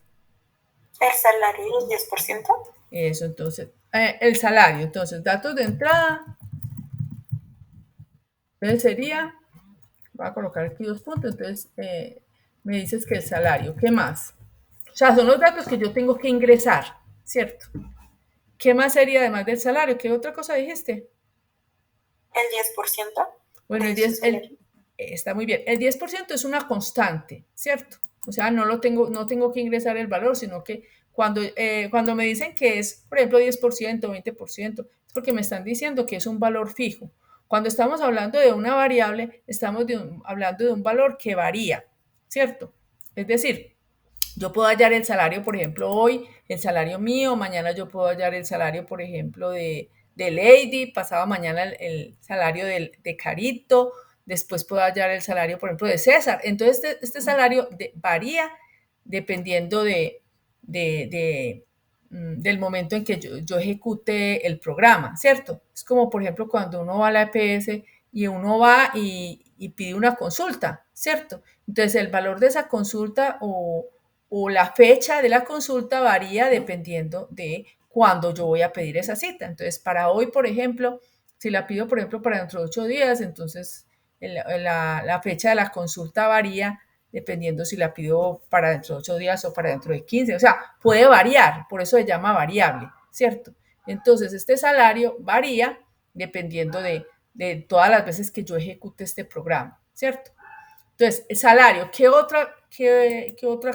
El salario y el 10%. Eso, entonces, el salario. Entonces, datos de entrada, Entonces sería, voy a colocar aquí 2 puntos, entonces me dices que el salario, ¿qué más? O sea, son los datos que yo tengo que ingresar, ¿cierto? ¿Qué más sería además del salario? ¿Qué otra cosa dijiste? El 10%. Bueno, está muy bien. El 10% es una constante, ¿cierto? O sea, no tengo que ingresar el valor, sino que cuando me dicen que es, por ejemplo, 10%, 20%, es porque me están diciendo que es un valor fijo. Cuando estamos hablando de una variable, estamos hablando de un valor que varía, ¿cierto? Es decir, yo puedo hallar el salario, por ejemplo, hoy, el salario mío, mañana yo puedo hallar el salario, por ejemplo, de Lady, pasado mañana el salario de Carito, después puedo hallar el salario, por ejemplo, de César. Entonces, este salario varía dependiendo del momento en que yo ejecute el programa, ¿cierto? Es como, por ejemplo, cuando uno va a la EPS y uno va y pide una consulta, ¿cierto? Entonces, el valor de esa consulta o la fecha de la consulta varía dependiendo de cuándo yo voy a pedir esa cita. Entonces, para hoy, por ejemplo, si la pido, por ejemplo, para dentro de 8 días, entonces la fecha de la consulta varía dependiendo si la pido para dentro de 8 días o para dentro de 15. O sea, puede variar, por eso se llama variable, ¿cierto? Entonces, este salario varía dependiendo de todas las veces que yo ejecute este programa, ¿cierto? Entonces, salario, ¿qué otra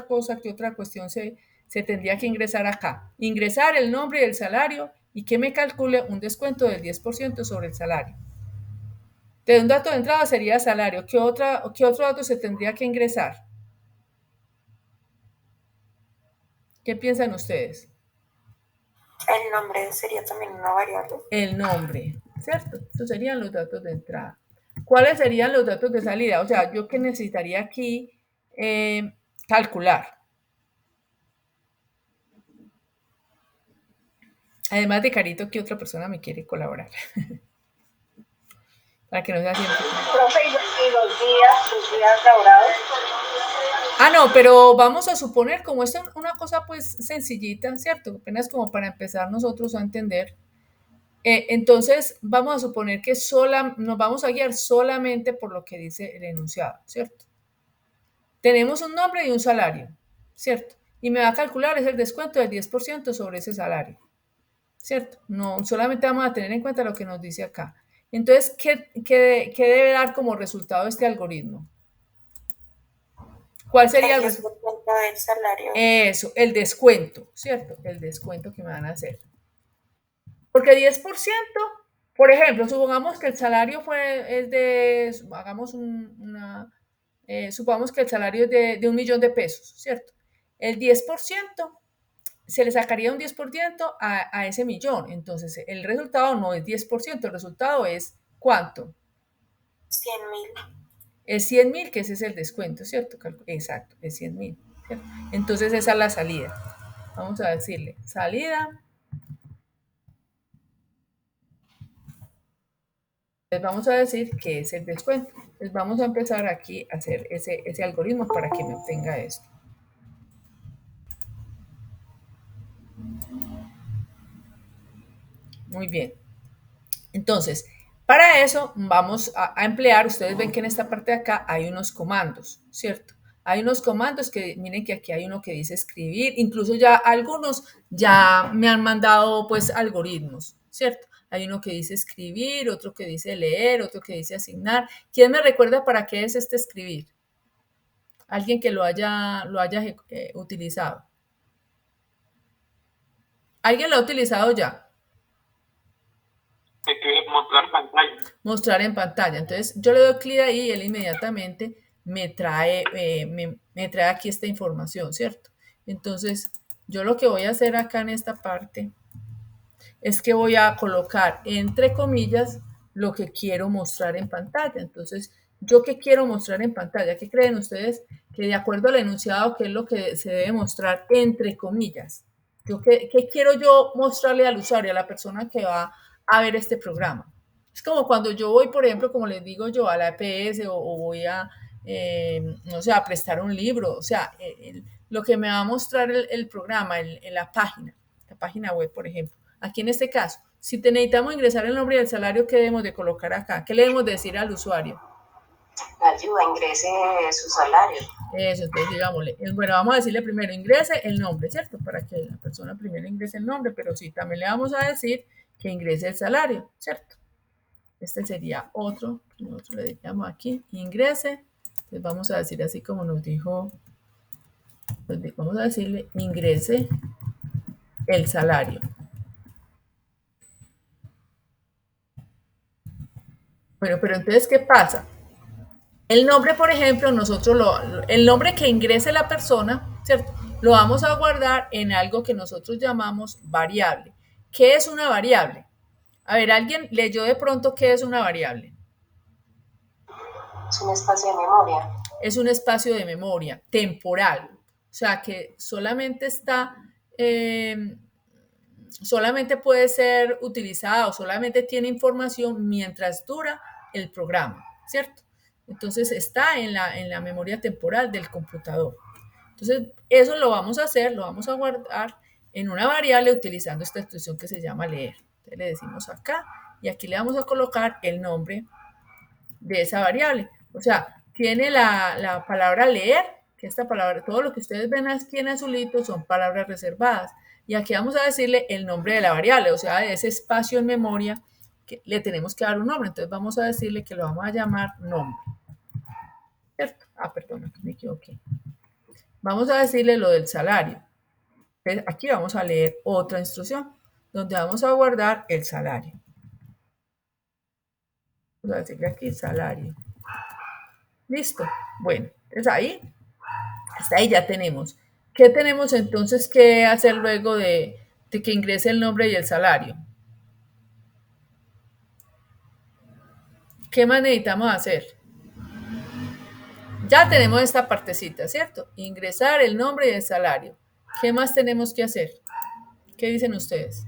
cosa, qué otra cuestión se tendría que ingresar acá? Ingresar el nombre y el salario y que me calcule un descuento del 10% sobre el salario. De un dato de entrada sería salario. ¿Qué otro dato se tendría que ingresar? ¿Qué piensan ustedes? El nombre sería también una variable. El nombre, ¿cierto? Estos serían los datos de entrada. ¿Cuáles serían los datos de salida? O sea, yo que necesitaría aquí calcular. Además de Carito, ¿qué otra persona me quiere colaborar? Para que no sea siempre. Profe, ¿y los días laborados? Ah, no, pero vamos a suponer, como es una cosa pues sencillita, ¿cierto? Apenas como para empezar nosotros a entender. Entonces, vamos a suponer que nos vamos a guiar solamente por lo que dice el enunciado, ¿cierto? Tenemos un nombre y un salario, ¿cierto? Y me va a calcular es el descuento del 10% sobre ese salario, ¿cierto? No solamente vamos a tener en cuenta lo que nos dice acá. Entonces, ¿qué debe dar como resultado este algoritmo? ¿Cuál sería el descuento del salario? Eso, el descuento, ¿cierto? El descuento que me van a hacer. Porque 10%, por ejemplo, supongamos que el salario es de, supongamos que el salario es de 1.000.000 de pesos, ¿cierto? El 10% se le sacaría un 10% a ese millón. Entonces, el resultado no es 10%, el resultado es ¿cuánto? 100.000. Es 100.000, que ese es el descuento, ¿cierto? Exacto, es 100.000. ¿cierto? Entonces, esa es la salida. Vamos a decirle, salida. Les vamos a decir que es el descuento. Les vamos a empezar aquí a hacer ese algoritmo para que me obtenga esto. Muy bien. Entonces, para eso vamos a emplear, ustedes ven que en esta parte de acá hay unos comandos, ¿cierto? Hay unos comandos que, miren que aquí hay uno que dice escribir, incluso ya algunos ya me han mandado pues algoritmos, ¿cierto? Hay uno que dice escribir, otro que dice leer, otro que dice asignar. ¿Quién me recuerda para qué es este escribir? Alguien que lo haya utilizado. ¿Alguien lo ha utilizado ya? Mostrar pantalla. Mostrar en pantalla. Entonces, yo le doy clic ahí y él inmediatamente me trae aquí esta información, ¿cierto? Entonces, yo lo que voy a hacer acá en esta parte es que voy a colocar entre comillas lo que quiero mostrar en pantalla. Entonces, ¿yo qué quiero mostrar en pantalla? ¿Qué creen ustedes? Que de acuerdo al enunciado, ¿qué es lo que se debe mostrar entre comillas? ¿Qué quiero yo mostrarle al usuario, a la persona que va a ver este programa? Es como cuando yo voy, por ejemplo, como les digo yo, a la EPS o voy a, no sé, a prestar un libro. O sea, lo que me va a mostrar el programa en la página web, por ejemplo. Aquí en este caso, si necesitamos ingresar el nombre y el salario, ¿qué debemos de colocar acá? ¿Qué le debemos decir al usuario? La ayuda, ingrese su salario. Eso, entonces digámosle, bueno, vamos a decirle primero, ingrese el nombre, ¿cierto? Para que la persona primero ingrese el nombre, pero sí, también le vamos a decir que ingrese el salario, ¿cierto? Este sería otro, nosotros le diríamos aquí, ingrese, entonces vamos a decir así como nos dijo, pues vamos a decirle, ingrese el salario. Bueno, pero entonces, ¿qué pasa? El nombre, por ejemplo, el nombre que ingrese la persona, ¿cierto? Lo vamos a guardar en algo que nosotros llamamos variable. ¿Qué es una variable? A ver, ¿alguien leyó de pronto qué es una variable? Es un espacio de memoria. Es un espacio de memoria temporal. O sea, que solamente solamente puede ser utilizada o solamente tiene información mientras dura el programa, ¿cierto? Entonces está en la memoria temporal del computador. Entonces eso lo vamos a hacer, lo vamos a guardar en una variable utilizando esta instrucción que se llama leer. Entonces le decimos acá y aquí le vamos a colocar el nombre de esa variable. O sea, tiene la palabra leer, que esta palabra, todo lo que ustedes ven aquí en azulito son palabras reservadas. Y aquí vamos a decirle el nombre de la variable, o sea, de ese espacio en memoria que le tenemos que dar un nombre. Entonces vamos a decirle que lo vamos a llamar nombre. ¿Cierto? Ah, perdón, aquí me equivoqué. Vamos a decirle lo del salario. Entonces, aquí vamos a leer otra instrucción, donde vamos a guardar el salario. Vamos a decirle aquí salario. Listo. Bueno, entonces ahí, hasta ahí ya tenemos. ¿Qué tenemos entonces que hacer luego de que ingrese el nombre y el salario? ¿Qué más necesitamos hacer? Ya tenemos esta partecita, ¿cierto? Ingresar el nombre y el salario. ¿Qué más tenemos que hacer? ¿Qué dicen ustedes?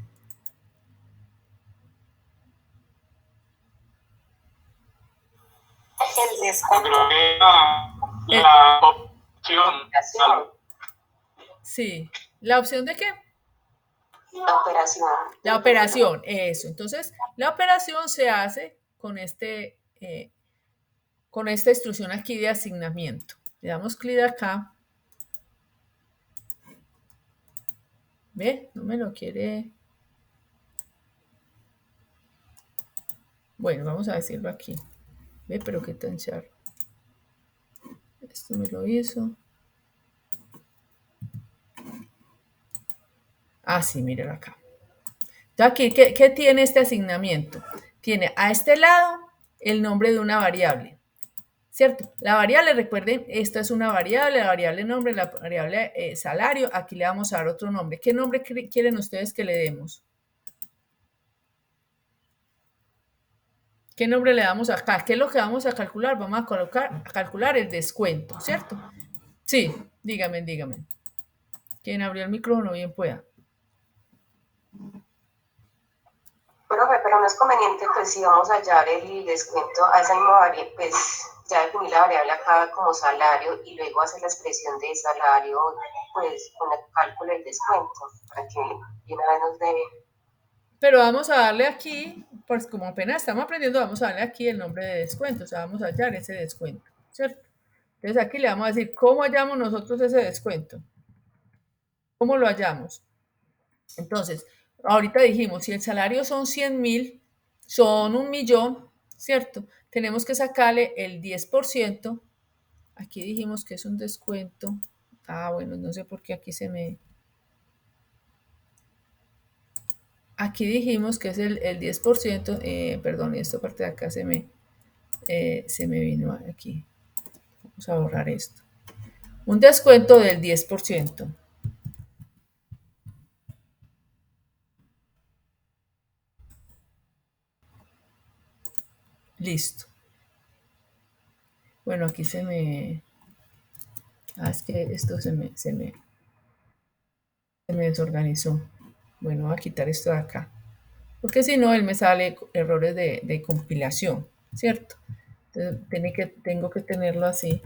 El descuento. La opción. Sí. ¿La opción de qué? La operación. La operación, eso. Entonces, la operación se hace con con esta instrucción aquí de asignamiento. Le damos clic acá. ¿Ve? No me lo quiere. Bueno, vamos a decirlo aquí. ¿Ve? Pero qué tan charro. Esto me lo hizo. Ah, sí, míralo acá. Entonces aquí, ¿qué tiene este asignamiento? Tiene a este lado el nombre de una variable, ¿cierto? La variable, recuerden, esta es una variable, la variable nombre, la variable salario. Aquí le vamos a dar otro nombre. ¿Qué nombre quieren ustedes que le demos? ¿Qué nombre le damos acá? ¿Qué es lo que vamos a calcular? Vamos a calcular el descuento, ¿cierto? Sí, dígame. Quien abrió el micrófono bien pueda. Profe, pero no es conveniente, pues si vamos a hallar el descuento a esa misma variable, pues ya definir la variable acá como salario y luego hacer la expresión de salario, pues con el cálculo del descuento, para que de una vez nos dé. Pero vamos a darle aquí, pues como apenas estamos aprendiendo, vamos a darle aquí el nombre de descuento, o sea, vamos a hallar ese descuento, ¿cierto? Entonces aquí le vamos a decir, ¿cómo hallamos nosotros ese descuento? ¿Cómo lo hallamos? Entonces, ahorita dijimos, si el salario son 100.000, son 1.000.000, ¿cierto? Tenemos que sacarle el 10%. Aquí dijimos que es un descuento. Ah, bueno, no sé por qué aquí Aquí dijimos que es el 10%. Perdón, esta parte de acá se me vino aquí. Vamos a borrar esto. Un descuento del 10%. Listo. Bueno, aquí es que esto se me desorganizó. Bueno, voy a quitar esto de acá. Porque si no, él me sale errores de compilación, ¿cierto? Entonces, tengo que tenerlo así.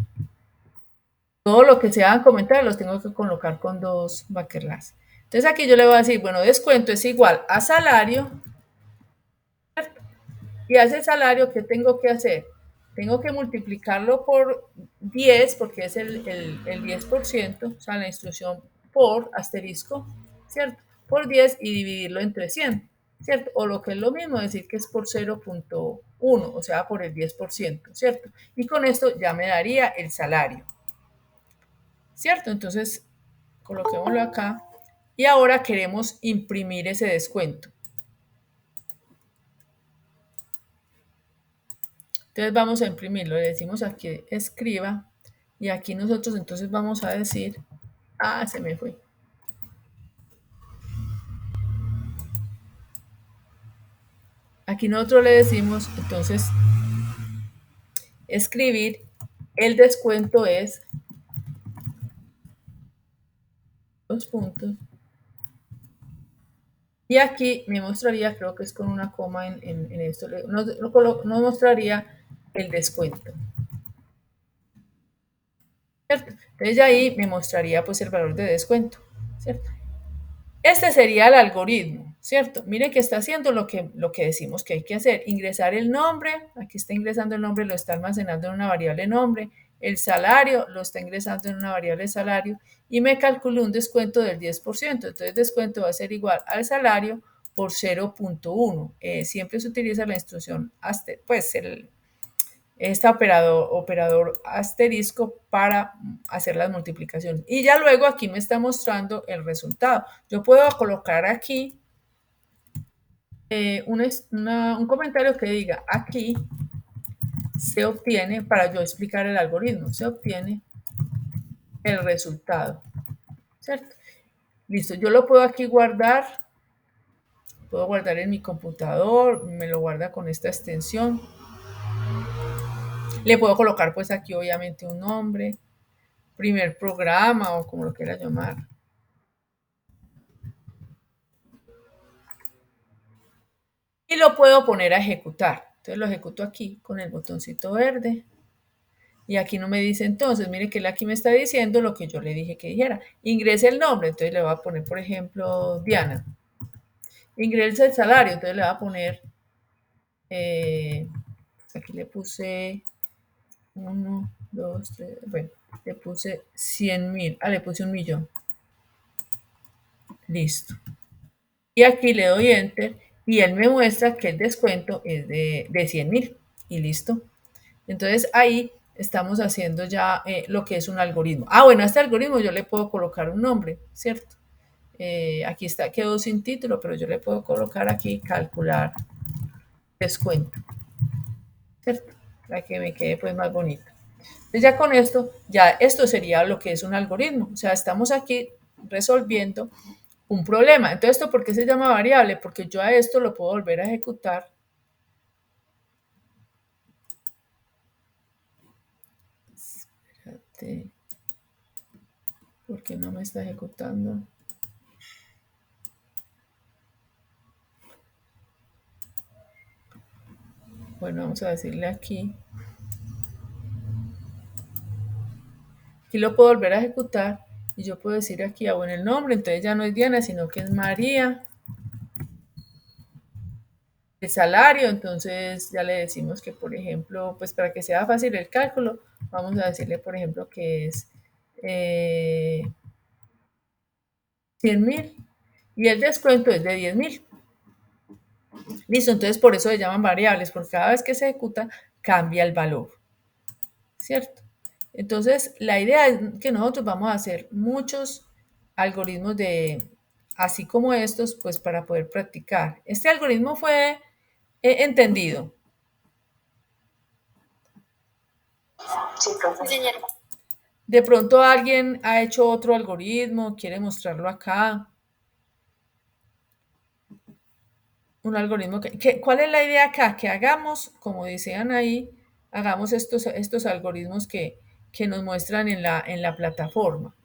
Todo lo que se hagan comentarios los tengo que colocar con dos backslash. Entonces aquí yo le voy a decir, bueno, descuento es igual a salario Y a ese salario, ¿qué tengo que hacer? Tengo que multiplicarlo por 10, porque es el 10%, o sea, la instrucción por asterisco, ¿cierto? Por 10 y dividirlo entre 100, ¿cierto? O lo que es lo mismo, decir que es por 0.1, o sea, por el 10%, ¿cierto? Y con esto ya me daría el salario, ¿cierto? Entonces, coloquémoslo acá. Y ahora queremos imprimir ese descuento. Entonces vamos a imprimirlo, le decimos aquí escriba y aquí nosotros entonces vamos a decir, se me fue. Aquí nosotros le decimos entonces escribir, el descuento es dos puntos. Y aquí me mostraría, creo que es con una coma en esto, nos mostraría el descuento. ¿Cierto? Entonces ya ahí me mostraría pues el valor de descuento, ¿cierto? Este sería el algoritmo, ¿cierto? Mire que está haciendo lo que decimos que hay que hacer. Ingresar el nombre, aquí está ingresando el nombre, lo está almacenando en una variable nombre. El salario lo está ingresando en una variable salario y me calculó un descuento del 10%. Entonces, el descuento va a ser igual al salario por 0.1. Siempre se utiliza la instrucción, pues este operador asterisco para hacer las multiplicaciones. Y ya luego aquí me está mostrando el resultado. Yo puedo colocar aquí un comentario que diga, aquí se obtiene, para yo explicar el algoritmo, se obtiene el resultado, ¿cierto? Listo, yo lo puedo aquí guardar, puedo guardar en mi computador, me lo guarda con esta extensión. Le puedo colocar pues aquí obviamente un nombre, primer programa o como lo quiera llamar. Y lo puedo poner a ejecutar. Entonces lo ejecuto aquí con el botoncito verde. Y aquí no me dice entonces, mire que él aquí me está diciendo lo que yo le dije que dijera. Ingrese el nombre, entonces le voy a poner, por ejemplo, Diana. Ingrese el salario, entonces le voy a poner, aquí le puse 1, 2, 3, bueno, le puse 100,000, le puse 1,000,000. Listo. Y aquí le doy enter y él me muestra que el descuento es de 100,000 y listo. Entonces ahí estamos haciendo ya lo que es un algoritmo. Bueno, a este algoritmo yo le puedo colocar un nombre, ¿cierto? Aquí está, quedó sin título, pero yo le puedo colocar aquí calcular descuento, ¿cierto? Para que me quede pues más bonito. Entonces ya con esto, ya esto sería lo que es un algoritmo. O sea, estamos aquí resolviendo un problema. Entonces, ¿esto por qué se llama variable? Porque yo a esto lo puedo volver a ejecutar. Espérate. ¿Por qué no me está ejecutando? Bueno, vamos a decirle aquí. Aquí lo puedo volver a ejecutar y yo puedo decir aquí, bueno, el nombre, entonces ya no es Diana, sino que es María. El salario, entonces ya le decimos que, por ejemplo, pues para que sea fácil el cálculo, vamos a decirle, por ejemplo, que es 100,000 y el descuento es de 10,000. Listo, entonces por eso se llaman variables, porque cada vez que se ejecuta cambia el valor, ¿cierto? Entonces la idea es que nosotros vamos a hacer muchos algoritmos así como estos, pues para poder practicar. Este algoritmo fue entendido. Sí, profe. De pronto alguien ha hecho otro algoritmo, quiere mostrarlo acá. Un algoritmo ¿cuál es la idea acá? Que hagamos, como decían ahí, hagamos estos algoritmos que nos muestran en la plataforma.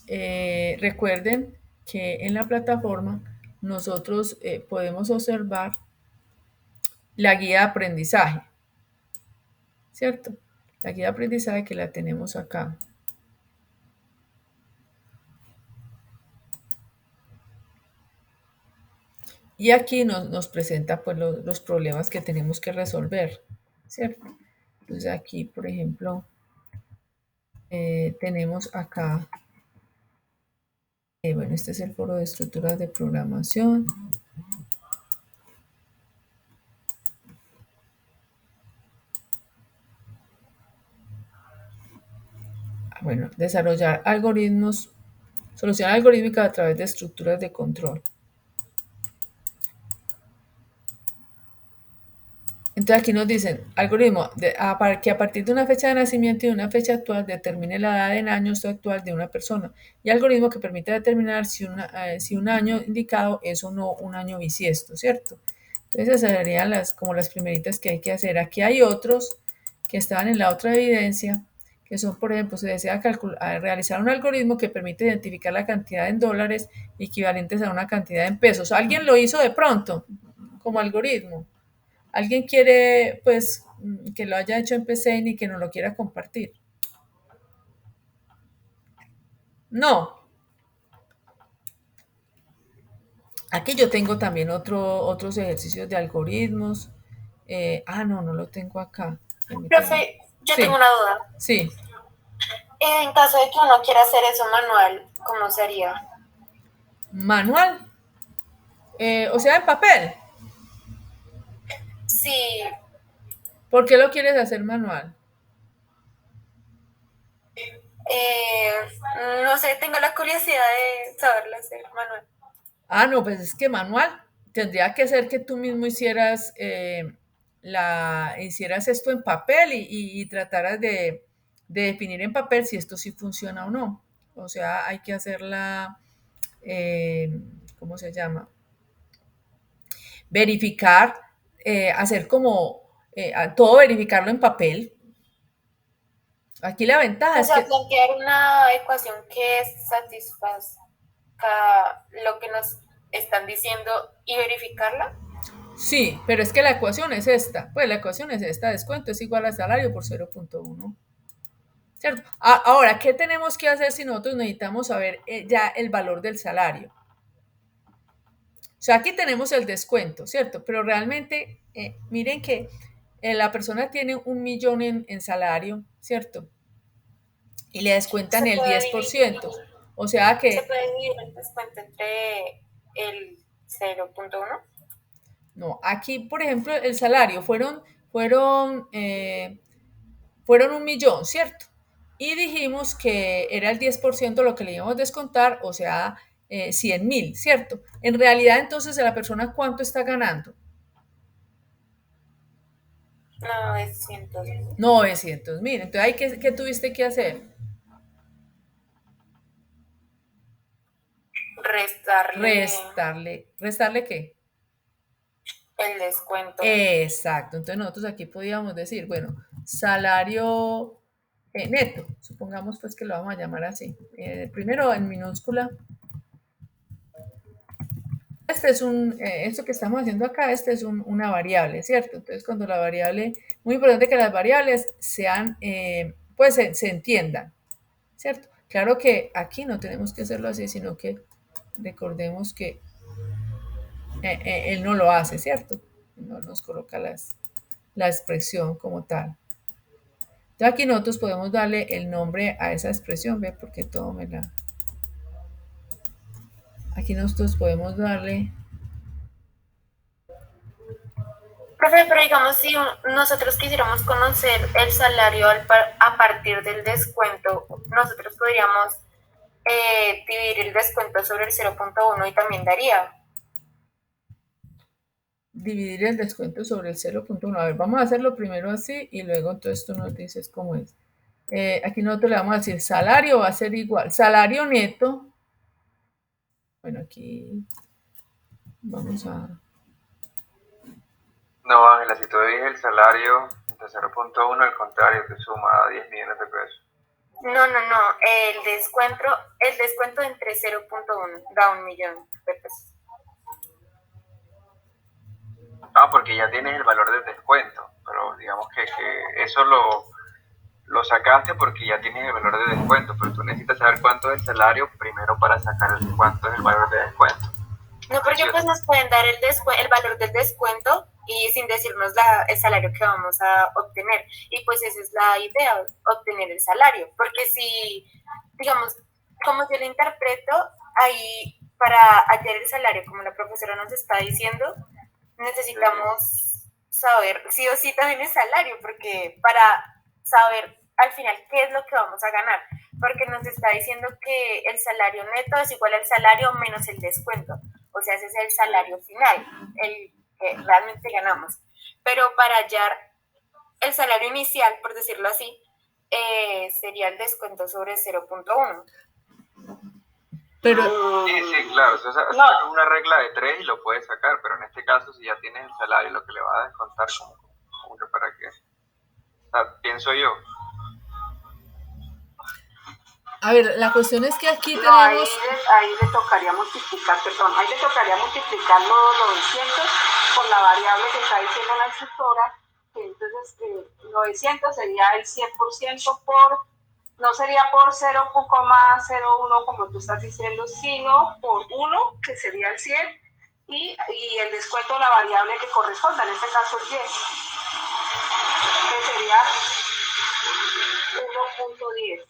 Recuerden que en la plataforma nosotros podemos observar la guía de aprendizaje, ¿cierto? La guía de aprendizaje que la tenemos acá. Y aquí nos presenta pues los problemas que tenemos que resolver, ¿cierto? Entonces aquí, por ejemplo, tenemos acá, bueno, este es el foro de estructuras de programación. Bueno, desarrollar algoritmos, solución algorítmica a través de estructuras de control. Entonces aquí nos dicen, algoritmo que a partir de una fecha de nacimiento y de una fecha actual determine la edad en años actual de una persona. Y algoritmo que permite determinar si un año indicado es o no un año bisiesto, ¿cierto? Entonces esas serían como las primeritas que hay que hacer. Aquí hay otros que estaban en la otra evidencia, que son, por ejemplo, se desea realizar un algoritmo que permite identificar la cantidad en dólares equivalentes a una cantidad en pesos. ¿Alguien lo hizo de pronto como algoritmo? ¿Alguien quiere, pues, que lo haya hecho en PC y que no lo quiera compartir? No. Aquí yo tengo también otros ejercicios de algoritmos. No lo tengo acá. Profe, yo Sí, tengo una duda. sí. En caso de que uno quiera hacer eso manual, ¿cómo sería? ¿Manual? O sea, en papel. Sí. ¿Por qué lo quieres hacer manual? No sé, tengo la curiosidad de saberlo hacer manual. No, pues es que manual tendría que ser que tú mismo hicieras esto en papel y trataras de definir en papel si esto sí funciona o no. O sea, hay que hacerla, ¿cómo se llama? Verificar, hacer como todo verificarlo en papel. Aquí la ventaja O es sea, que plantear una ecuación que satisfazca lo que nos están diciendo y verificarla. sí, pero es que la ecuación es esta. Pues la ecuación es esta, descuento es igual a salario por 0.1. ¿Cierto? Ahora, ¿qué tenemos que hacer si nosotros necesitamos saber ya el valor del salario? O sea, aquí tenemos el descuento, ¿cierto? Pero realmente, miren que la persona tiene 1.000.000 en salario, ¿cierto? Y le descuentan Se el puede dividir, 10%. O sea se que, puede dividir el descuento entre el 0.1. no, aquí, por ejemplo, el salario fueron 1.000.000, ¿cierto? Y dijimos que era el 10% lo que le íbamos a descontar, o sea, 100.000, ¿cierto? En realidad, entonces, la persona, ¿cuánto está ganando? 900.000. 900.000. Entonces, ¿qué tuviste que hacer? ¿Restarle qué? El descuento. Exacto. Entonces, nosotros aquí podíamos decir, bueno, salario neto, supongamos pues que lo vamos a llamar así. Primero en minúscula. Esto que estamos haciendo acá, una variable, ¿cierto? Entonces, cuando la variable, muy importante que las variables sean, pues se entiendan, ¿cierto? Claro que aquí no tenemos que hacerlo así, sino que recordemos que él no lo hace, ¿cierto? No nos coloca la expresión como tal. Entonces aquí nosotros podemos darle el nombre a esa expresión, ¿ve? Porque todo me la... Aquí nosotros podemos darle... Profe, pero digamos, si nosotros quisiéramos conocer el salario a partir del descuento, nosotros podríamos dividir el descuento sobre el 0.1 y también daría. Dividir el descuento sobre el 0.1. A ver, vamos a hacerlo primero así y luego entonces tú nos dices cómo es. Aquí nosotros le vamos a decir salario va a ser igual. Salario neto. Bueno, aquí vamos a... No, Ángela, si tú divides el salario entre 0.1, al contrario, te suma a 10 millones de pesos. No. El descuento entre 0.1 da 1.000.000 de pesos. Porque ya tienes el valor del descuento, pero digamos que eso lo sacaste porque ya tienes el valor de descuento, pero tú necesitas saber cuánto es el salario primero para sacar cuánto es el valor de descuento. No, porque pues nos pueden dar el valor del descuento y sin decirnos el salario que vamos a obtener. Y pues esa es la idea, obtener el salario. Porque si, digamos, como yo lo interpreto, ahí para hallar el salario, como la profesora nos está diciendo, necesitamos saber sí o sí también el salario, porque para saber al final qué es lo que vamos a ganar, porque nos está diciendo que el salario neto es igual al salario menos el descuento, o sea, ese es el salario final, el que realmente ganamos. Pero para hallar el salario inicial, por decirlo así, sería el descuento sobre 0.1. Pero Sí, claro, es una regla de 3 y lo puedes sacar, pero en este caso si ya tienes el salario, lo que le vas a descontar, como que para qué. O sea, pienso yo. a ver, la cuestión es que aquí No, tenemos... ahí le tocaría multiplicar, perdón, ahí le tocaría multiplicar los 900 por la variable que está diciendo la instructora, que entonces 900 sería el 100% no sería por 0,01 como tú estás diciendo, sino por 1, que sería el 100, y el descuento de la variable que corresponda, en este caso el 10, que sería 1.10.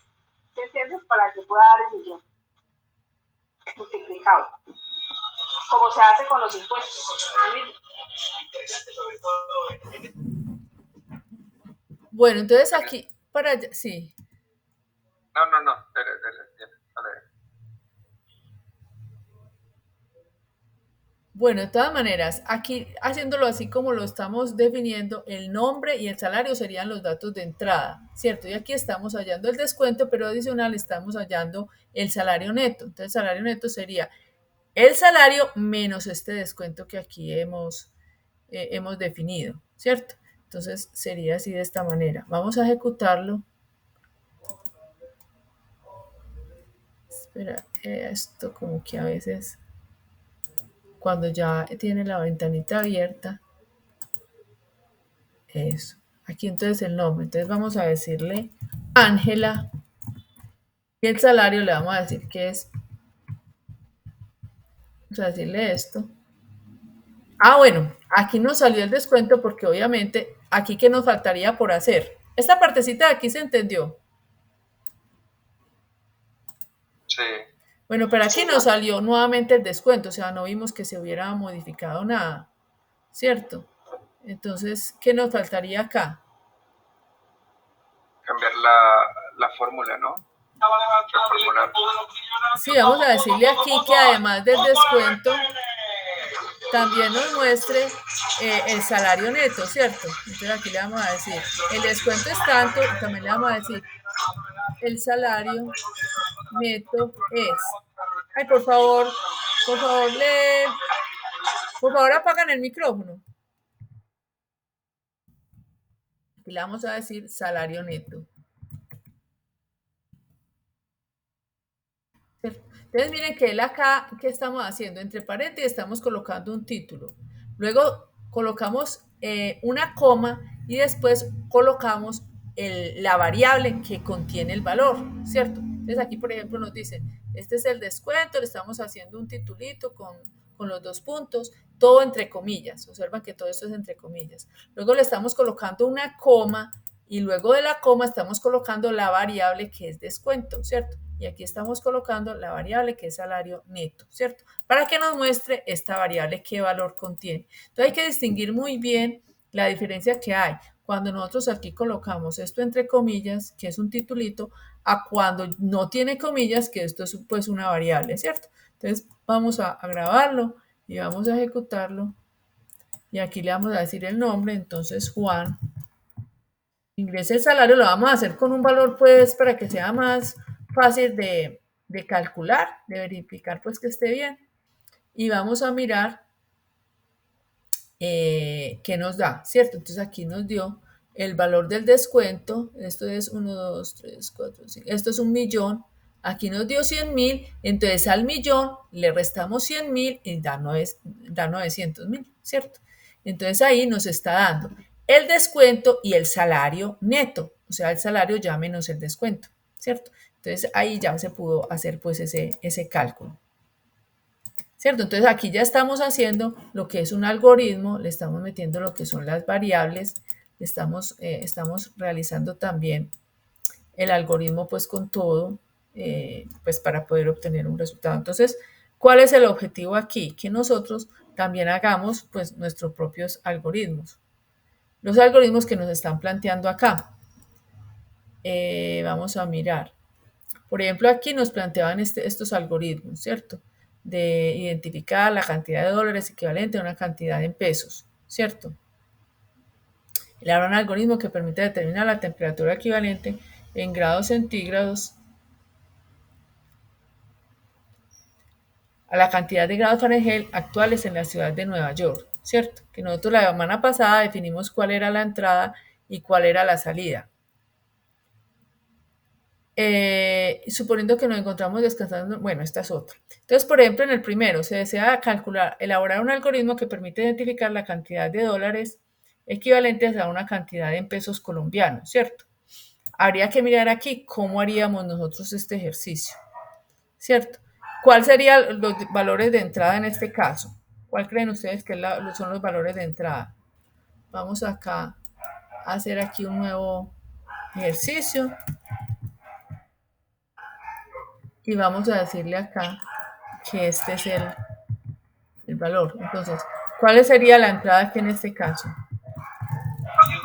¿Te entiendes? Para que pueda dar el millón multiplicado, como se hace con los impuestos. Bueno, entonces aquí, para allá, sí. No, dale. Bueno, de todas maneras, aquí haciéndolo así como lo estamos definiendo, el nombre y el salario serían los datos de entrada, ¿cierto? Y aquí estamos hallando el descuento, pero adicional estamos hallando el salario neto. Entonces, el salario neto sería el salario menos este descuento que aquí hemos definido, ¿cierto? Entonces, sería así de esta manera. Vamos a ejecutarlo. Espera, esto como que a veces, cuando ya tiene la ventanita abierta, eso. Aquí entonces el nombre. Entonces vamos a decirle Ángela. Y el salario le vamos a decir que es. Vamos a decirle esto. Ah, bueno, aquí nos salió el descuento porque obviamente aquí que nos faltaría por hacer. Esta partecita de aquí se entendió. Sí. Bueno, pero aquí nos salió nuevamente el descuento, o sea, no vimos que se hubiera modificado nada, ¿cierto? Entonces, ¿qué nos faltaría acá? Cambiar la fórmula, ¿no? Reformular. Sí, vamos a decirle aquí que además del descuento, también nos muestre el salario neto, ¿cierto? Entonces aquí le vamos a decir, el descuento es tanto, y también le vamos a decir, el salario neto es. Ay, por favor, por favor apagan el micrófono. Y le vamos a decir salario neto. Entonces miren que él acá, ¿qué estamos haciendo? Entre paréntesis estamos colocando un título. Luego colocamos una coma y después colocamos la variable que contiene el valor, ¿cierto? Entonces aquí, por ejemplo, nos dicen, este es el descuento, le estamos haciendo un titulito con los dos puntos, todo entre comillas. Observan que todo esto es entre comillas. Luego le estamos colocando una coma y luego de la coma estamos colocando la variable que es descuento, ¿cierto? Y aquí estamos colocando la variable que es salario neto, ¿cierto? Para que nos muestre esta variable qué valor contiene. Entonces hay que distinguir muy bien la diferencia que hay cuando nosotros aquí colocamos esto entre comillas, que es un titulito, a cuando no tiene comillas, que esto es pues una variable, ¿cierto? Entonces vamos a grabarlo y vamos a ejecutarlo. Y aquí le vamos a decir el nombre, entonces Juan. Ingrese el salario, lo vamos a hacer con un valor pues para que sea más fácil de calcular, de verificar pues que esté bien. Y vamos a mirar qué nos da, ¿cierto? Entonces aquí nos dio el valor del descuento, esto es 1, 2, 3, 4, 5, esto es 1.000.000, aquí nos dio 100.000, entonces al millón le restamos 100.000 y da 900.000, ¿cierto? Entonces ahí nos está dando el descuento y el salario neto, o sea, el salario ya menos el descuento, ¿cierto? Entonces ahí ya se pudo hacer pues ese cálculo. ¿cierto? Entonces aquí ya estamos haciendo lo que es un algoritmo, le estamos metiendo lo que son las variables, estamos realizando también el algoritmo pues con todo, pues para poder obtener un resultado. Entonces, ¿cuál es el objetivo aquí? Que nosotros también hagamos pues nuestros propios algoritmos. Los algoritmos que nos están planteando acá. Vamos a mirar. Por ejemplo, aquí nos planteaban estos algoritmos, ¿cierto? De identificar la cantidad de dólares equivalente a una cantidad en pesos, ¿cierto? Elaborar un algoritmo que permite determinar la temperatura equivalente en grados centígrados a la cantidad de grados Fahrenheit actuales en la ciudad de Nueva York, ¿cierto? Que nosotros la semana pasada definimos cuál era la entrada y cuál era la salida. Suponiendo que nos encontramos descansando, bueno, esta es otra. Entonces, por ejemplo, en el primero se desea elaborar un algoritmo que permite identificar la cantidad de dólares equivalentes a una cantidad en pesos colombianos, ¿cierto? Habría que mirar aquí cómo haríamos nosotros este ejercicio, ¿cierto? ¿Cuáles serían los valores de entrada en este caso? ¿Cuál creen ustedes que son los valores de entrada? Vamos acá a hacer aquí un nuevo ejercicio. Y vamos a decirle acá que este es el valor. Entonces, ¿cuál sería la entrada aquí en este caso?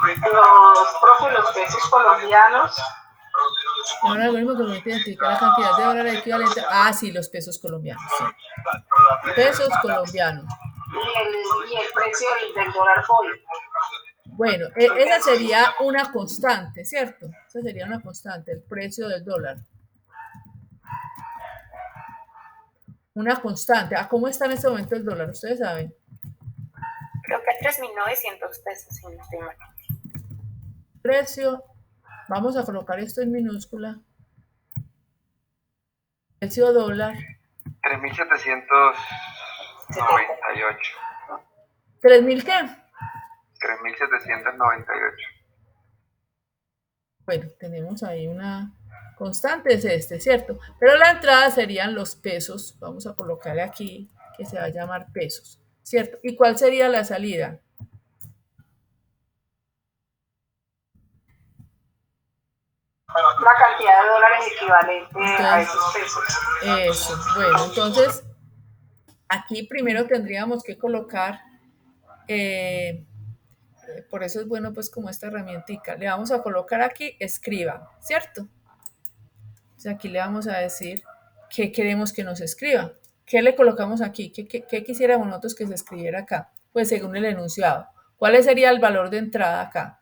Los pesos colombianos. Un algoritmo que permite identificar la cantidad de dólares equivalente. Ah, sí, los pesos colombianos. Sí. Pesos colombianos. Y el precio del dólar hoy. Bueno, esa sería una constante, ¿cierto? Esa sería una constante, el precio del dólar. Una constante. ¿A cómo está en este momento el dólar? ¿Ustedes saben? Creo que a 3.900 pesos, si no estoy mal. Precio, vamos a colocar esto en minúscula. Precio dólar. 3.798. ¿3.000 qué? 3.798. Bueno, tenemos ahí una constante, es este, ¿cierto? Pero la entrada serían los pesos. Vamos a colocarle aquí que se va a llamar pesos, ¿cierto? ¿Y cuál sería la salida? La cantidad de dólares equivalente a esos pesos. Eso, bueno, entonces aquí primero tendríamos que colocar, por eso es bueno pues como esta herramientica, le vamos a colocar aquí escriba, ¿cierto? Entonces aquí le vamos a decir qué queremos que nos escriba. ¿Qué le colocamos aquí? ¿Qué quisiéramos nosotros que se escribiera acá? Pues según el enunciado. ¿Cuál sería el valor de entrada acá?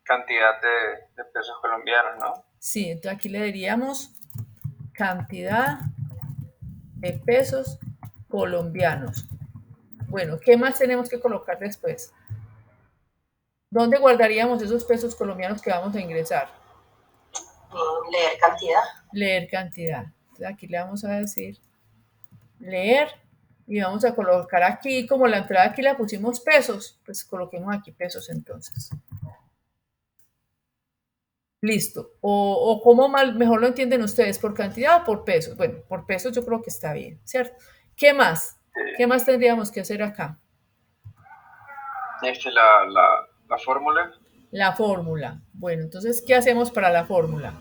Cantidad de pesos colombianos, ¿no? Sí, entonces aquí le diríamos cantidad de pesos colombianos. Bueno, ¿qué más tenemos que colocar después? ¿Dónde guardaríamos esos pesos colombianos que vamos a ingresar? Leer cantidad. Leer cantidad. Entonces aquí le vamos a decir leer y vamos a colocar aquí, como la entrada aquí la pusimos pesos, pues coloquemos aquí pesos entonces. Listo. O cómo mejor lo entienden ustedes, ¿por cantidad o por pesos? Bueno, por pesos yo creo que está bien, ¿cierto? ¿Qué más? ¿Qué más tendríamos que hacer acá? La fórmula. La fórmula. Bueno, entonces, ¿qué hacemos para la fórmula?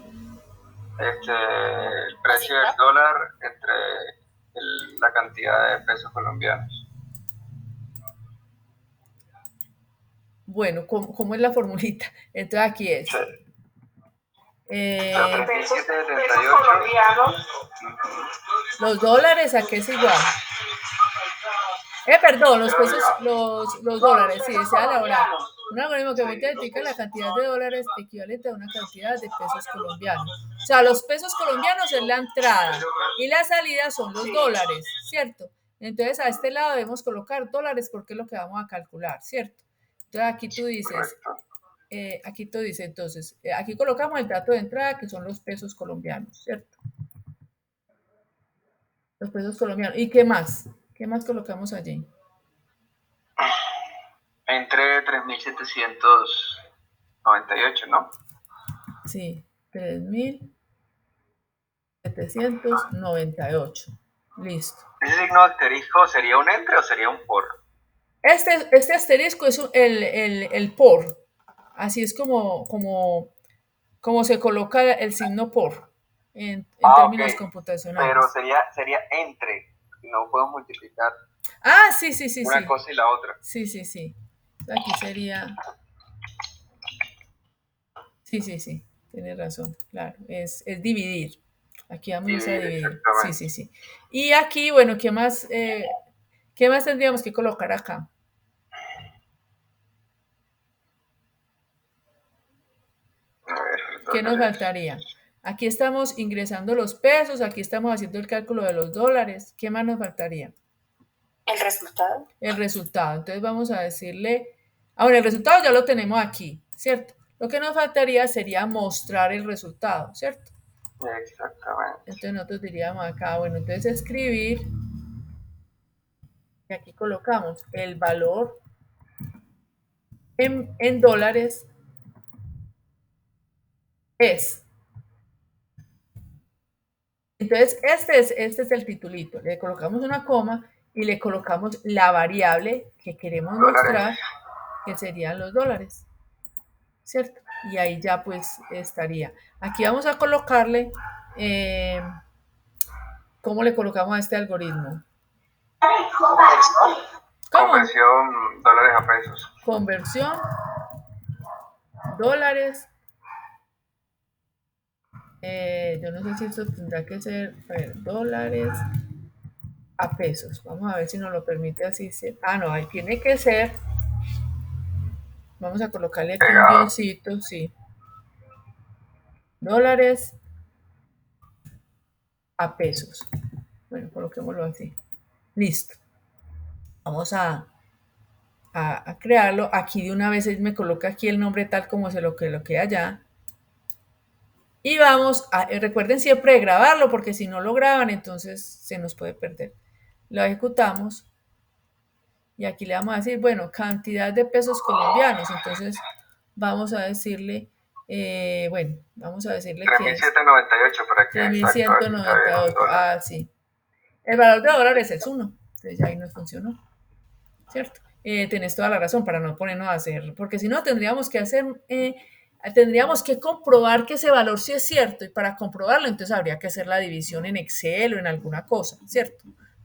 El precio del dólar entre la cantidad de pesos colombianos. Bueno, ¿cómo es la formulita? Entonces aquí es. Sí. Pesos colombianos. Los dólares, ¿a qué es igual? Perdón, los pesos, los dólares, sí, desea elaborar un algoritmo que permite identificar la cantidad de dólares equivalente a una cantidad de pesos colombianos. O sea, los pesos colombianos es la entrada y la salida son los dólares, ¿cierto? Entonces, a este lado debemos colocar dólares porque es lo que vamos a calcular, ¿cierto? Entonces, aquí tú dices, entonces, aquí colocamos el dato de entrada que son los pesos colombianos, ¿cierto? Los pesos colombianos. ¿Y qué más? ¿Qué más colocamos allí? Entre 3.798, ¿no? Sí, 3.798. Listo. ¿Ese signo asterisco sería un entre o sería un por? Este asterisco es el por. Así es como se coloca el signo por en términos Ok. Pero computacionales. sería entre. No podemos multiplicar Ah, sí, sí, sí, una sí. cosa y la otra. Sí, sí, sí. Aquí sería. Sí, sí, sí. Tienes razón. Claro. Es dividir. Aquí vamos a Dividir, dividir. Sí, exactamente. sí, sí. Y aquí, bueno, ¿qué más tendríamos que colocar acá? A ver, ¿Qué nos dólares. faltaría? Aquí estamos ingresando los pesos, aquí estamos haciendo el cálculo de los dólares. ¿Qué más nos faltaría? El resultado. El resultado. Entonces vamos a decirle, ahora el resultado ya lo tenemos aquí, ¿cierto? Lo que nos faltaría sería mostrar el resultado, ¿cierto? Exactamente. Entonces nosotros diríamos acá, bueno, entonces escribir, y aquí colocamos el valor en dólares es. Entonces este es el titulito. Le colocamos una coma y le colocamos la variable que queremos Dólares. mostrar, que serían los dólares, ¿cierto? Y ahí ya pues estaría. Aquí vamos a colocarle, ¿cómo le colocamos a este algoritmo? ¿Cómo? Conversión dólares a pesos. Conversión, dólares. Yo no sé si esto tendrá que ser, a ver, dólares a pesos. Vamos a ver si nos lo permite así. Ah, no, ahí tiene que ser. Vamos a colocarle aquí un Pegado. guioncito, sí. Dólares a pesos. Bueno, coloquémoslo así. Listo. Vamos a crearlo. Aquí de una vez él me coloca aquí el nombre tal como se lo que allá. Y vamos a, recuerden siempre grabarlo porque si no lo graban entonces se nos puede perder. Lo ejecutamos y aquí le vamos a decir, bueno, cantidad de pesos colombianos. Entonces vamos a decirle, bueno, vamos a decirle que es 3.798 para que exacto, a ver si está bien un 3.198. dólar. Ah, sí. El valor de dólares es 1. Entonces ya ahí nos funcionó, ¿cierto? Tenés toda la razón para no ponernos a hacer, porque si no tendríamos que comprobar que ese valor sí es cierto y para comprobarlo entonces habría que hacer la división en Excel o en alguna cosa, ¿cierto?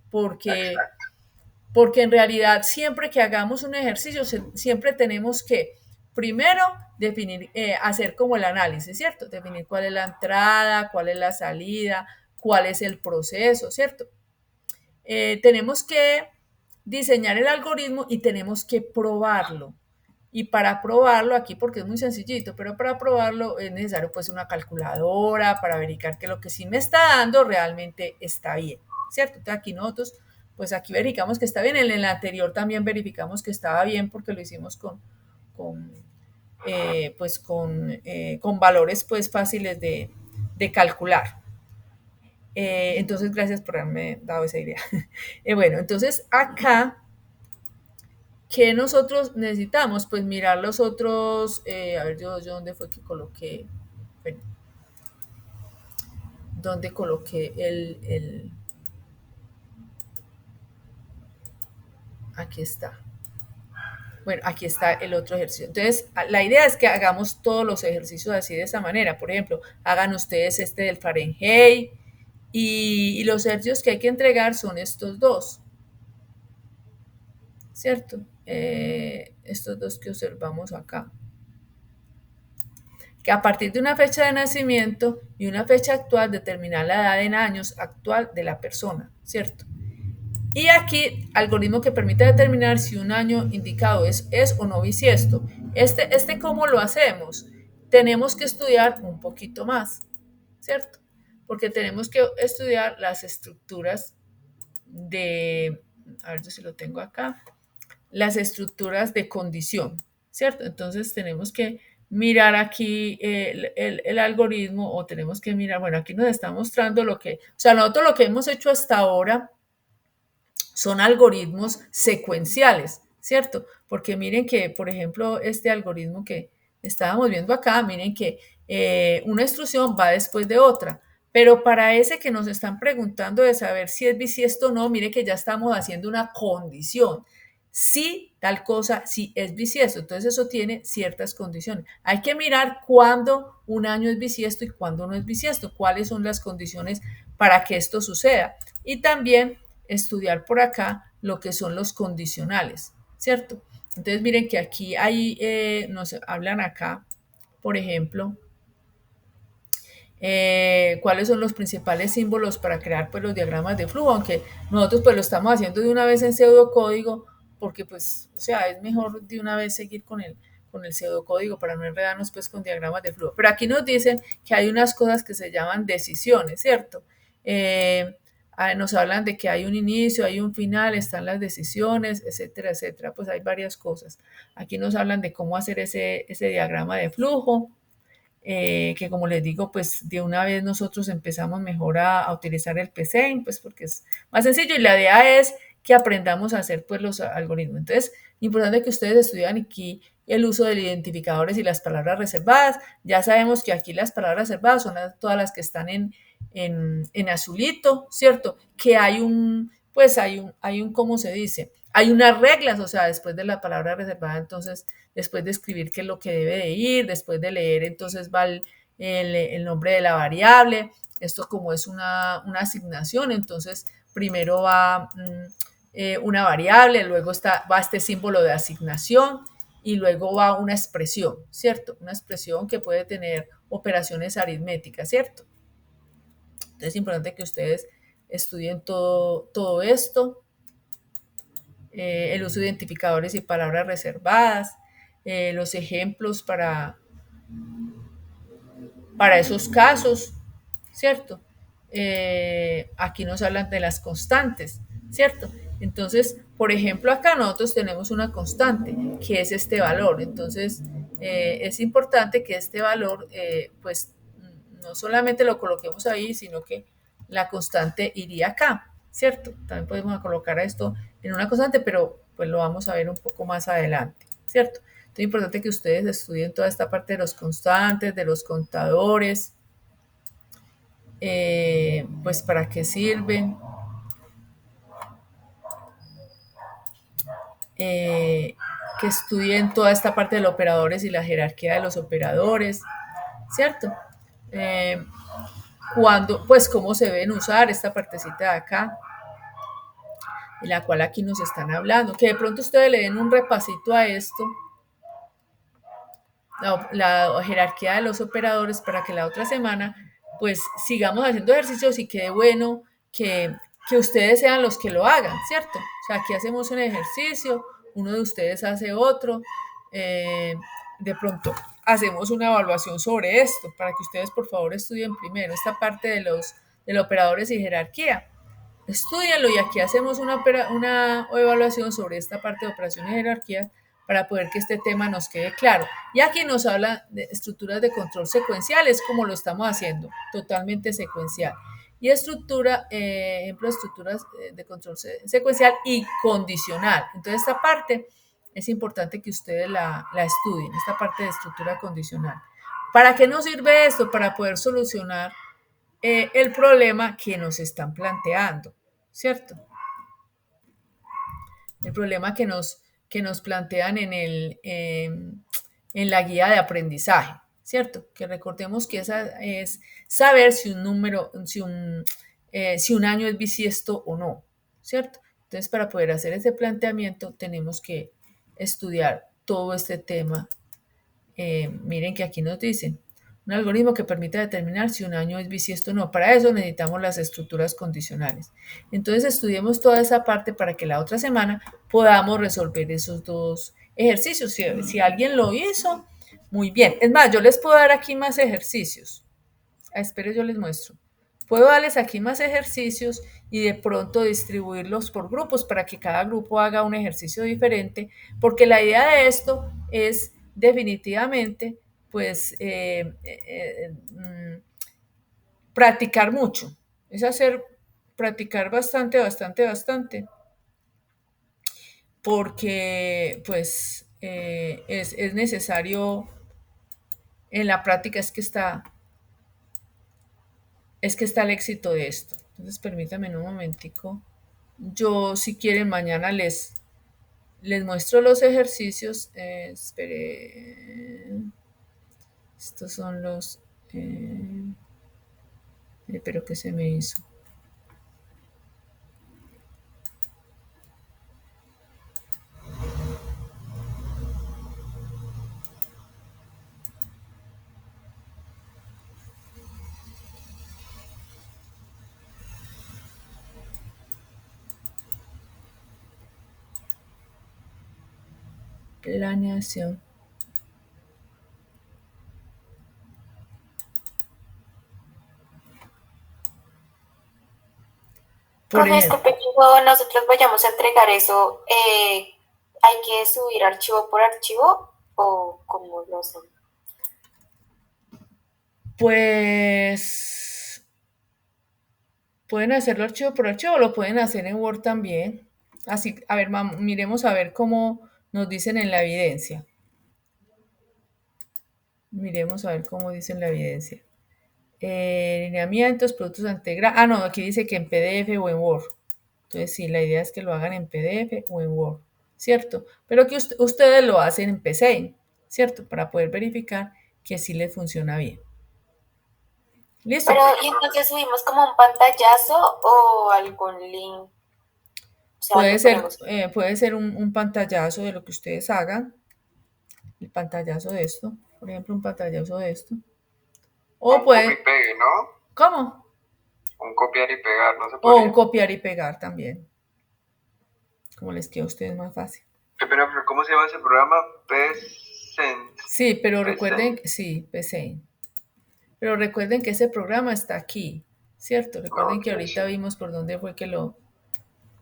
Porque, Exacto. porque en realidad siempre que hagamos un ejercicio siempre tenemos que primero definir, hacer como el análisis, ¿cierto? Definir cuál es la entrada, cuál es la salida, cuál es el proceso, ¿cierto? Tenemos que diseñar el algoritmo y tenemos que probarlo. Y para probarlo aquí, porque es muy sencillito, pero para probarlo es necesario pues una calculadora para verificar que lo que sí me está dando realmente está bien, ¿cierto? Entonces aquí nosotros, pues aquí verificamos que está bien, en el anterior también verificamos que estaba bien porque lo hicimos con, con valores pues fáciles de calcular. Entonces, gracias por haberme dado esa idea. Bueno, entonces acá, ¿qué nosotros necesitamos? Pues mirar los otros, a ver, yo dónde fue que coloqué, bueno, dónde coloqué aquí está. Bueno, aquí está el otro ejercicio. Entonces, la idea es que hagamos todos los ejercicios así de esa manera. Por ejemplo, hagan ustedes este del Fahrenheit y los ejercicios que hay que entregar son estos dos. ¿Cierto? Estos dos que observamos acá. Que a partir de una fecha de nacimiento y una fecha actual determinar la edad en años actual de la persona, ¿cierto? Y aquí, algoritmo que permite determinar si un año indicado es o no bisiesto. ¿Cómo lo hacemos? Tenemos que estudiar un poquito más, ¿cierto? Porque tenemos que estudiar las estructuras a ver si lo tengo acá, las estructuras de condición, ¿cierto? Entonces tenemos que mirar aquí el algoritmo o tenemos que mirar, bueno, aquí nos está mostrando nosotros lo que hemos hecho hasta ahora son algoritmos secuenciales, ¿cierto? Porque miren que, por ejemplo, este algoritmo que estábamos viendo acá, miren que una instrucción va después de otra, Pero para ese que nos están preguntando de saber si es bisiesto o no, mire que ya estamos haciendo una condición. Si tal cosa, si es bisiesto, entonces eso tiene ciertas condiciones. Hay que mirar cuándo un año es bisiesto y cuándo no es bisiesto, cuáles son las condiciones para que esto suceda. Y también estudiar por acá lo que son los condicionales, ¿cierto? Entonces miren que aquí hay, nos hablan acá, por ejemplo, cuáles son los principales símbolos para crear pues los diagramas de flujo, aunque nosotros pues lo estamos haciendo de una vez en pseudocódigo, porque pues, o sea, es mejor de una vez seguir con el pseudocódigo para no enredarnos pues con diagramas de flujo. Pero aquí nos dicen que hay unas cosas que se llaman decisiones, ¿cierto? Nos hablan de que hay un inicio, hay un final, están las decisiones, etcétera, etcétera. Pues hay varias cosas. Aquí nos hablan de cómo hacer ese diagrama de flujo. Que como les digo, pues de una vez nosotros empezamos mejor a utilizar el PC, pues porque es más sencillo y la idea es que aprendamos a hacer pues los algoritmos. Entonces, importante que ustedes estudian aquí el uso de los identificadores y las palabras reservadas. Ya sabemos que aquí las palabras reservadas son todas las que están en azulito, ¿cierto? Que hay un, pues hay un, ¿cómo se dice? Hay unas reglas, o sea, después de la palabra reservada, entonces después de escribir qué es lo que debe de ir, después de leer, entonces va el nombre de la variable. Esto como es una asignación, entonces primero va una variable, luego va este símbolo de asignación y luego va una expresión, ¿cierto? Una expresión que puede tener operaciones aritméticas, ¿cierto? Entonces es importante que ustedes estudien todo esto, el uso de identificadores y palabras reservadas, los ejemplos para esos casos, ¿cierto? Aquí nos hablan de las constantes, ¿cierto? Entonces, por ejemplo, acá nosotros tenemos una constante, que es este valor. Entonces, es importante que este valor, pues, no solamente lo coloquemos ahí, sino que la constante iría acá, ¿cierto? También podemos colocar esto en una constante, pero pues lo vamos a ver un poco más adelante, ¿cierto? Es importante que ustedes estudien toda esta parte de los constantes, de los contadores, pues para qué sirven, que estudien toda esta parte de los operadores y la jerarquía de los operadores, ¿cierto? Pues cómo se deben usar esta partecita de acá, en la cual aquí nos están hablando, que de pronto ustedes le den un repasito a esto, la jerarquía de los operadores, para que la otra semana pues sigamos haciendo ejercicios y quede bueno que ustedes sean los que lo hagan, ¿cierto? O sea, aquí hacemos un ejercicio, uno de ustedes hace otro, de pronto hacemos una evaluación sobre esto, para que ustedes por favor estudien primero esta parte de los operadores y jerarquía. Estudianlo y aquí hacemos una evaluación sobre esta parte de operaciones y jerarquías para poder que este tema nos quede claro. Y aquí nos habla de estructuras de control secuencial, es como lo estamos haciendo, totalmente secuencial. Y ejemplo de estructuras de control secuencial y condicional. Entonces esta parte es importante que ustedes la estudien, esta parte de estructura condicional. ¿Para qué nos sirve esto? Para poder solucionar el problema que nos están planteando, ¿cierto? El problema que nos plantean en la guía de aprendizaje, ¿cierto? Que recordemos que esa es saber si un número, si un año es bisiesto o no, ¿cierto? Entonces, para poder hacer ese planteamiento, tenemos que estudiar todo este tema. Miren que aquí nos dicen, un algoritmo que permita determinar si un año es bisiesto o no. Para eso necesitamos las estructuras condicionales. Entonces estudiemos toda esa parte para que la otra semana podamos resolver esos dos ejercicios. Si alguien lo hizo, muy bien. Es más, yo les puedo dar aquí más ejercicios. Espero, yo les muestro. Puedo darles aquí más ejercicios y de pronto distribuirlos por grupos para que cada grupo haga un ejercicio diferente, porque la idea de esto es definitivamente pues practicar mucho, es practicar bastante, porque pues es necesario en la práctica, es que está es que está el éxito de esto. Entonces, permítanme un momentico. Yo, si quieren, mañana les muestro los ejercicios. Espere. Estos son los... pero ¿qué se me hizo? Planeación. Por Profe, ejemplo, disculpe, cuando nosotros vayamos a entregar eso, ¿hay que subir archivo por archivo o cómo lo hacen? pues pueden hacerlo archivo por archivo, lo pueden hacer en Word también. Así, a ver, miremos a ver cómo nos dicen en la evidencia. Miremos a ver cómo dicen la evidencia. Lineamientos, productos integrados. Ah, no, aquí dice que en PDF o en Word. Entonces, sí, la idea es que lo hagan en PDF o en Word, ¿cierto? Pero que ustedes lo hacen en PC, ¿cierto? Para poder verificar que sí les funciona bien. ¿Listo? Pero, ¿y entonces subimos como un pantallazo o algún link? O sea, Puede ¿dónde ser, ponemos? puede ser un pantallazo de lo que ustedes hagan, el pantallazo de esto, por ejemplo, un pantallazo de esto. O Un copy y puede, pegue, ¿no? ¿cómo? Un copiar y pegar, ¿no se O un podría? copiar y pegar también, como les queda a ustedes más fácil. Pero, ¿cómo se llama ese programa? Pcent. Sí, pero Pcent. recuerden, sí, PC. Pero recuerden que ese programa está aquí, ¿cierto? Recuerden que Ok, ahorita sí. vimos por dónde fue que lo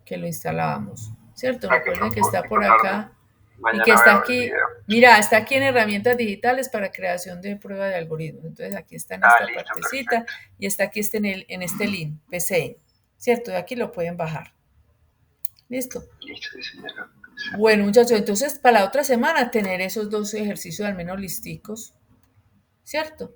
instalábamos, ¿cierto? Para que Recuerden no que está por tengo tarde. acá y que Mañana está veo el aquí. video. Mira, está aquí en herramientas digitales para creación de prueba de algoritmos. Entonces aquí está en Ah, esta listo, partecita perfecto. y está aquí en este link, PC, ¿cierto? De aquí lo pueden bajar. ¿Listo? Listo, diseñador. Bueno, muchachos, entonces para la otra semana tener esos dos ejercicios al menos listicos, ¿cierto?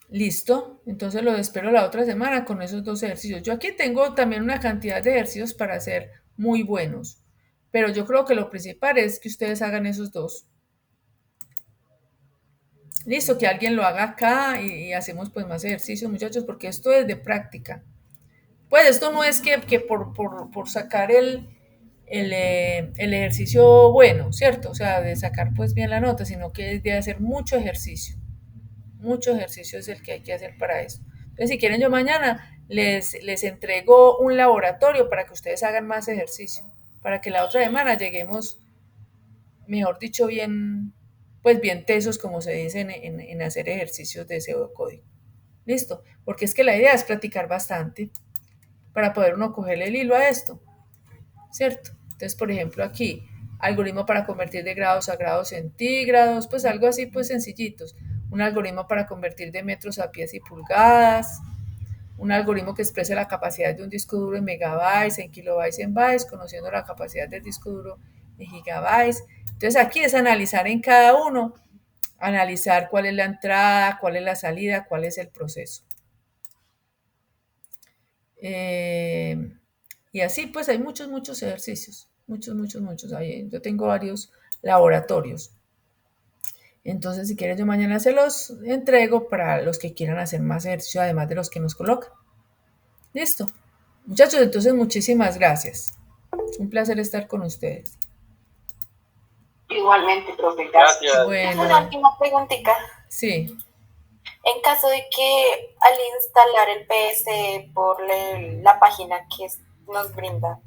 Listo, entonces lo espero la otra semana con esos dos ejercicios. Yo aquí tengo también una cantidad de ejercicios para hacer muy buenos, pero yo creo que lo principal es que ustedes hagan esos dos. Listo, que alguien lo haga acá y hacemos pues más ejercicios, muchachos, porque esto es de práctica. Pues esto no es que por sacar el ejercicio bueno, ¿cierto? O sea, de sacar pues bien la nota, sino que es de hacer mucho ejercicio. Mucho ejercicio es el que hay que hacer para eso. Entonces, si quieren, yo mañana les entrego un laboratorio para que ustedes hagan más ejercicio, para que la otra semana lleguemos, mejor dicho, bien, pues bien tesos, como se dice, en hacer ejercicios de pseudocódigo. Listo, porque es que la idea es practicar bastante para poder uno cogerle el hilo a esto, ¿cierto? Entonces, por ejemplo, aquí, algoritmo para convertir de grados a grados centígrados, pues algo así, pues sencillitos. Un algoritmo para convertir de metros a pies y pulgadas, un algoritmo que exprese la capacidad de un disco duro en megabytes, en kilobytes, en bytes, conociendo la capacidad del disco duro en gigabytes. Entonces, aquí es analizar en cada uno, analizar cuál es la entrada, cuál es la salida, cuál es el proceso. Y así pues hay muchos ejercicios, muchos. Yo tengo varios laboratorios. Entonces, si quieres, yo mañana se los entrego para los que quieran hacer más ejercicio, además de los que nos colocan. Listo. Muchachos, entonces muchísimas gracias. Un placer estar con ustedes. Igualmente, profe, gracias. Una Bueno, última preguntita. sí. En caso de que al instalar el PS por la página que nos brinda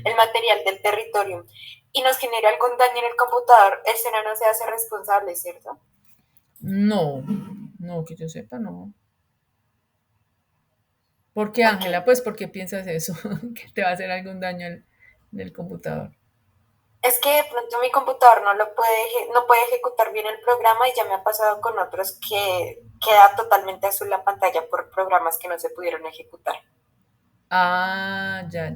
el material del territorio y nos genere algún daño en el computador, el SENA no se hace responsable, ¿cierto? No, no, que yo sepa, no. ¿Por qué, Ok. Ángela? Pues, ¿por qué piensas eso? Que te va a hacer algún daño en el computador. Es que de pronto mi computador no puede ejecutar bien el programa y ya me ha pasado con otros que queda totalmente azul la pantalla por programas que no se pudieron ejecutar. Ah, ya.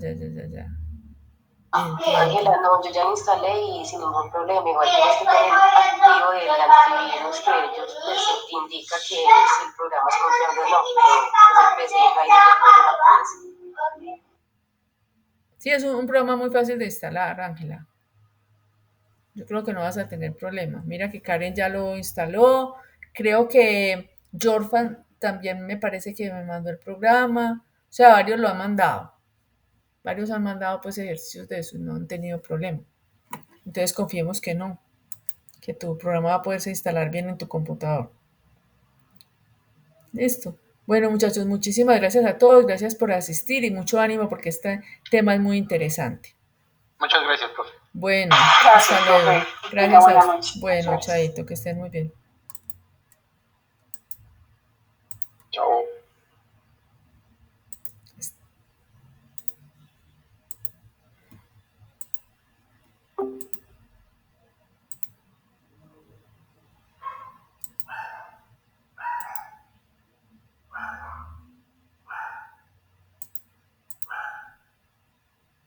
Entiendo. Ángela, no, yo ya lo instalé y sin ningún problema. Igual tienes que tener activo el antivirus que ellos pues, te indica que si el programa es confiable o no, pero pues el PC ahí no hay problema con eso. Sí, es un programa muy fácil de instalar, Ángela. Yo creo que no vas a tener problema. Mira que Karen ya lo instaló. Creo que Jorfan también me parece que me mandó el programa. O sea, varios lo han mandado. Varios han mandado pues ejercicios de eso y no han tenido problema. Entonces confiemos que no, que tu programa va a poderse instalar bien en tu computador. Listo. Bueno, muchachos, muchísimas gracias a todos. Gracias por asistir y mucho ánimo porque este tema es muy interesante. Muchas gracias, profe. Bueno, Gracias, hasta luego. profe. Gracias Buenas a noches. Bueno, Gracias. chaito, que estén muy bien.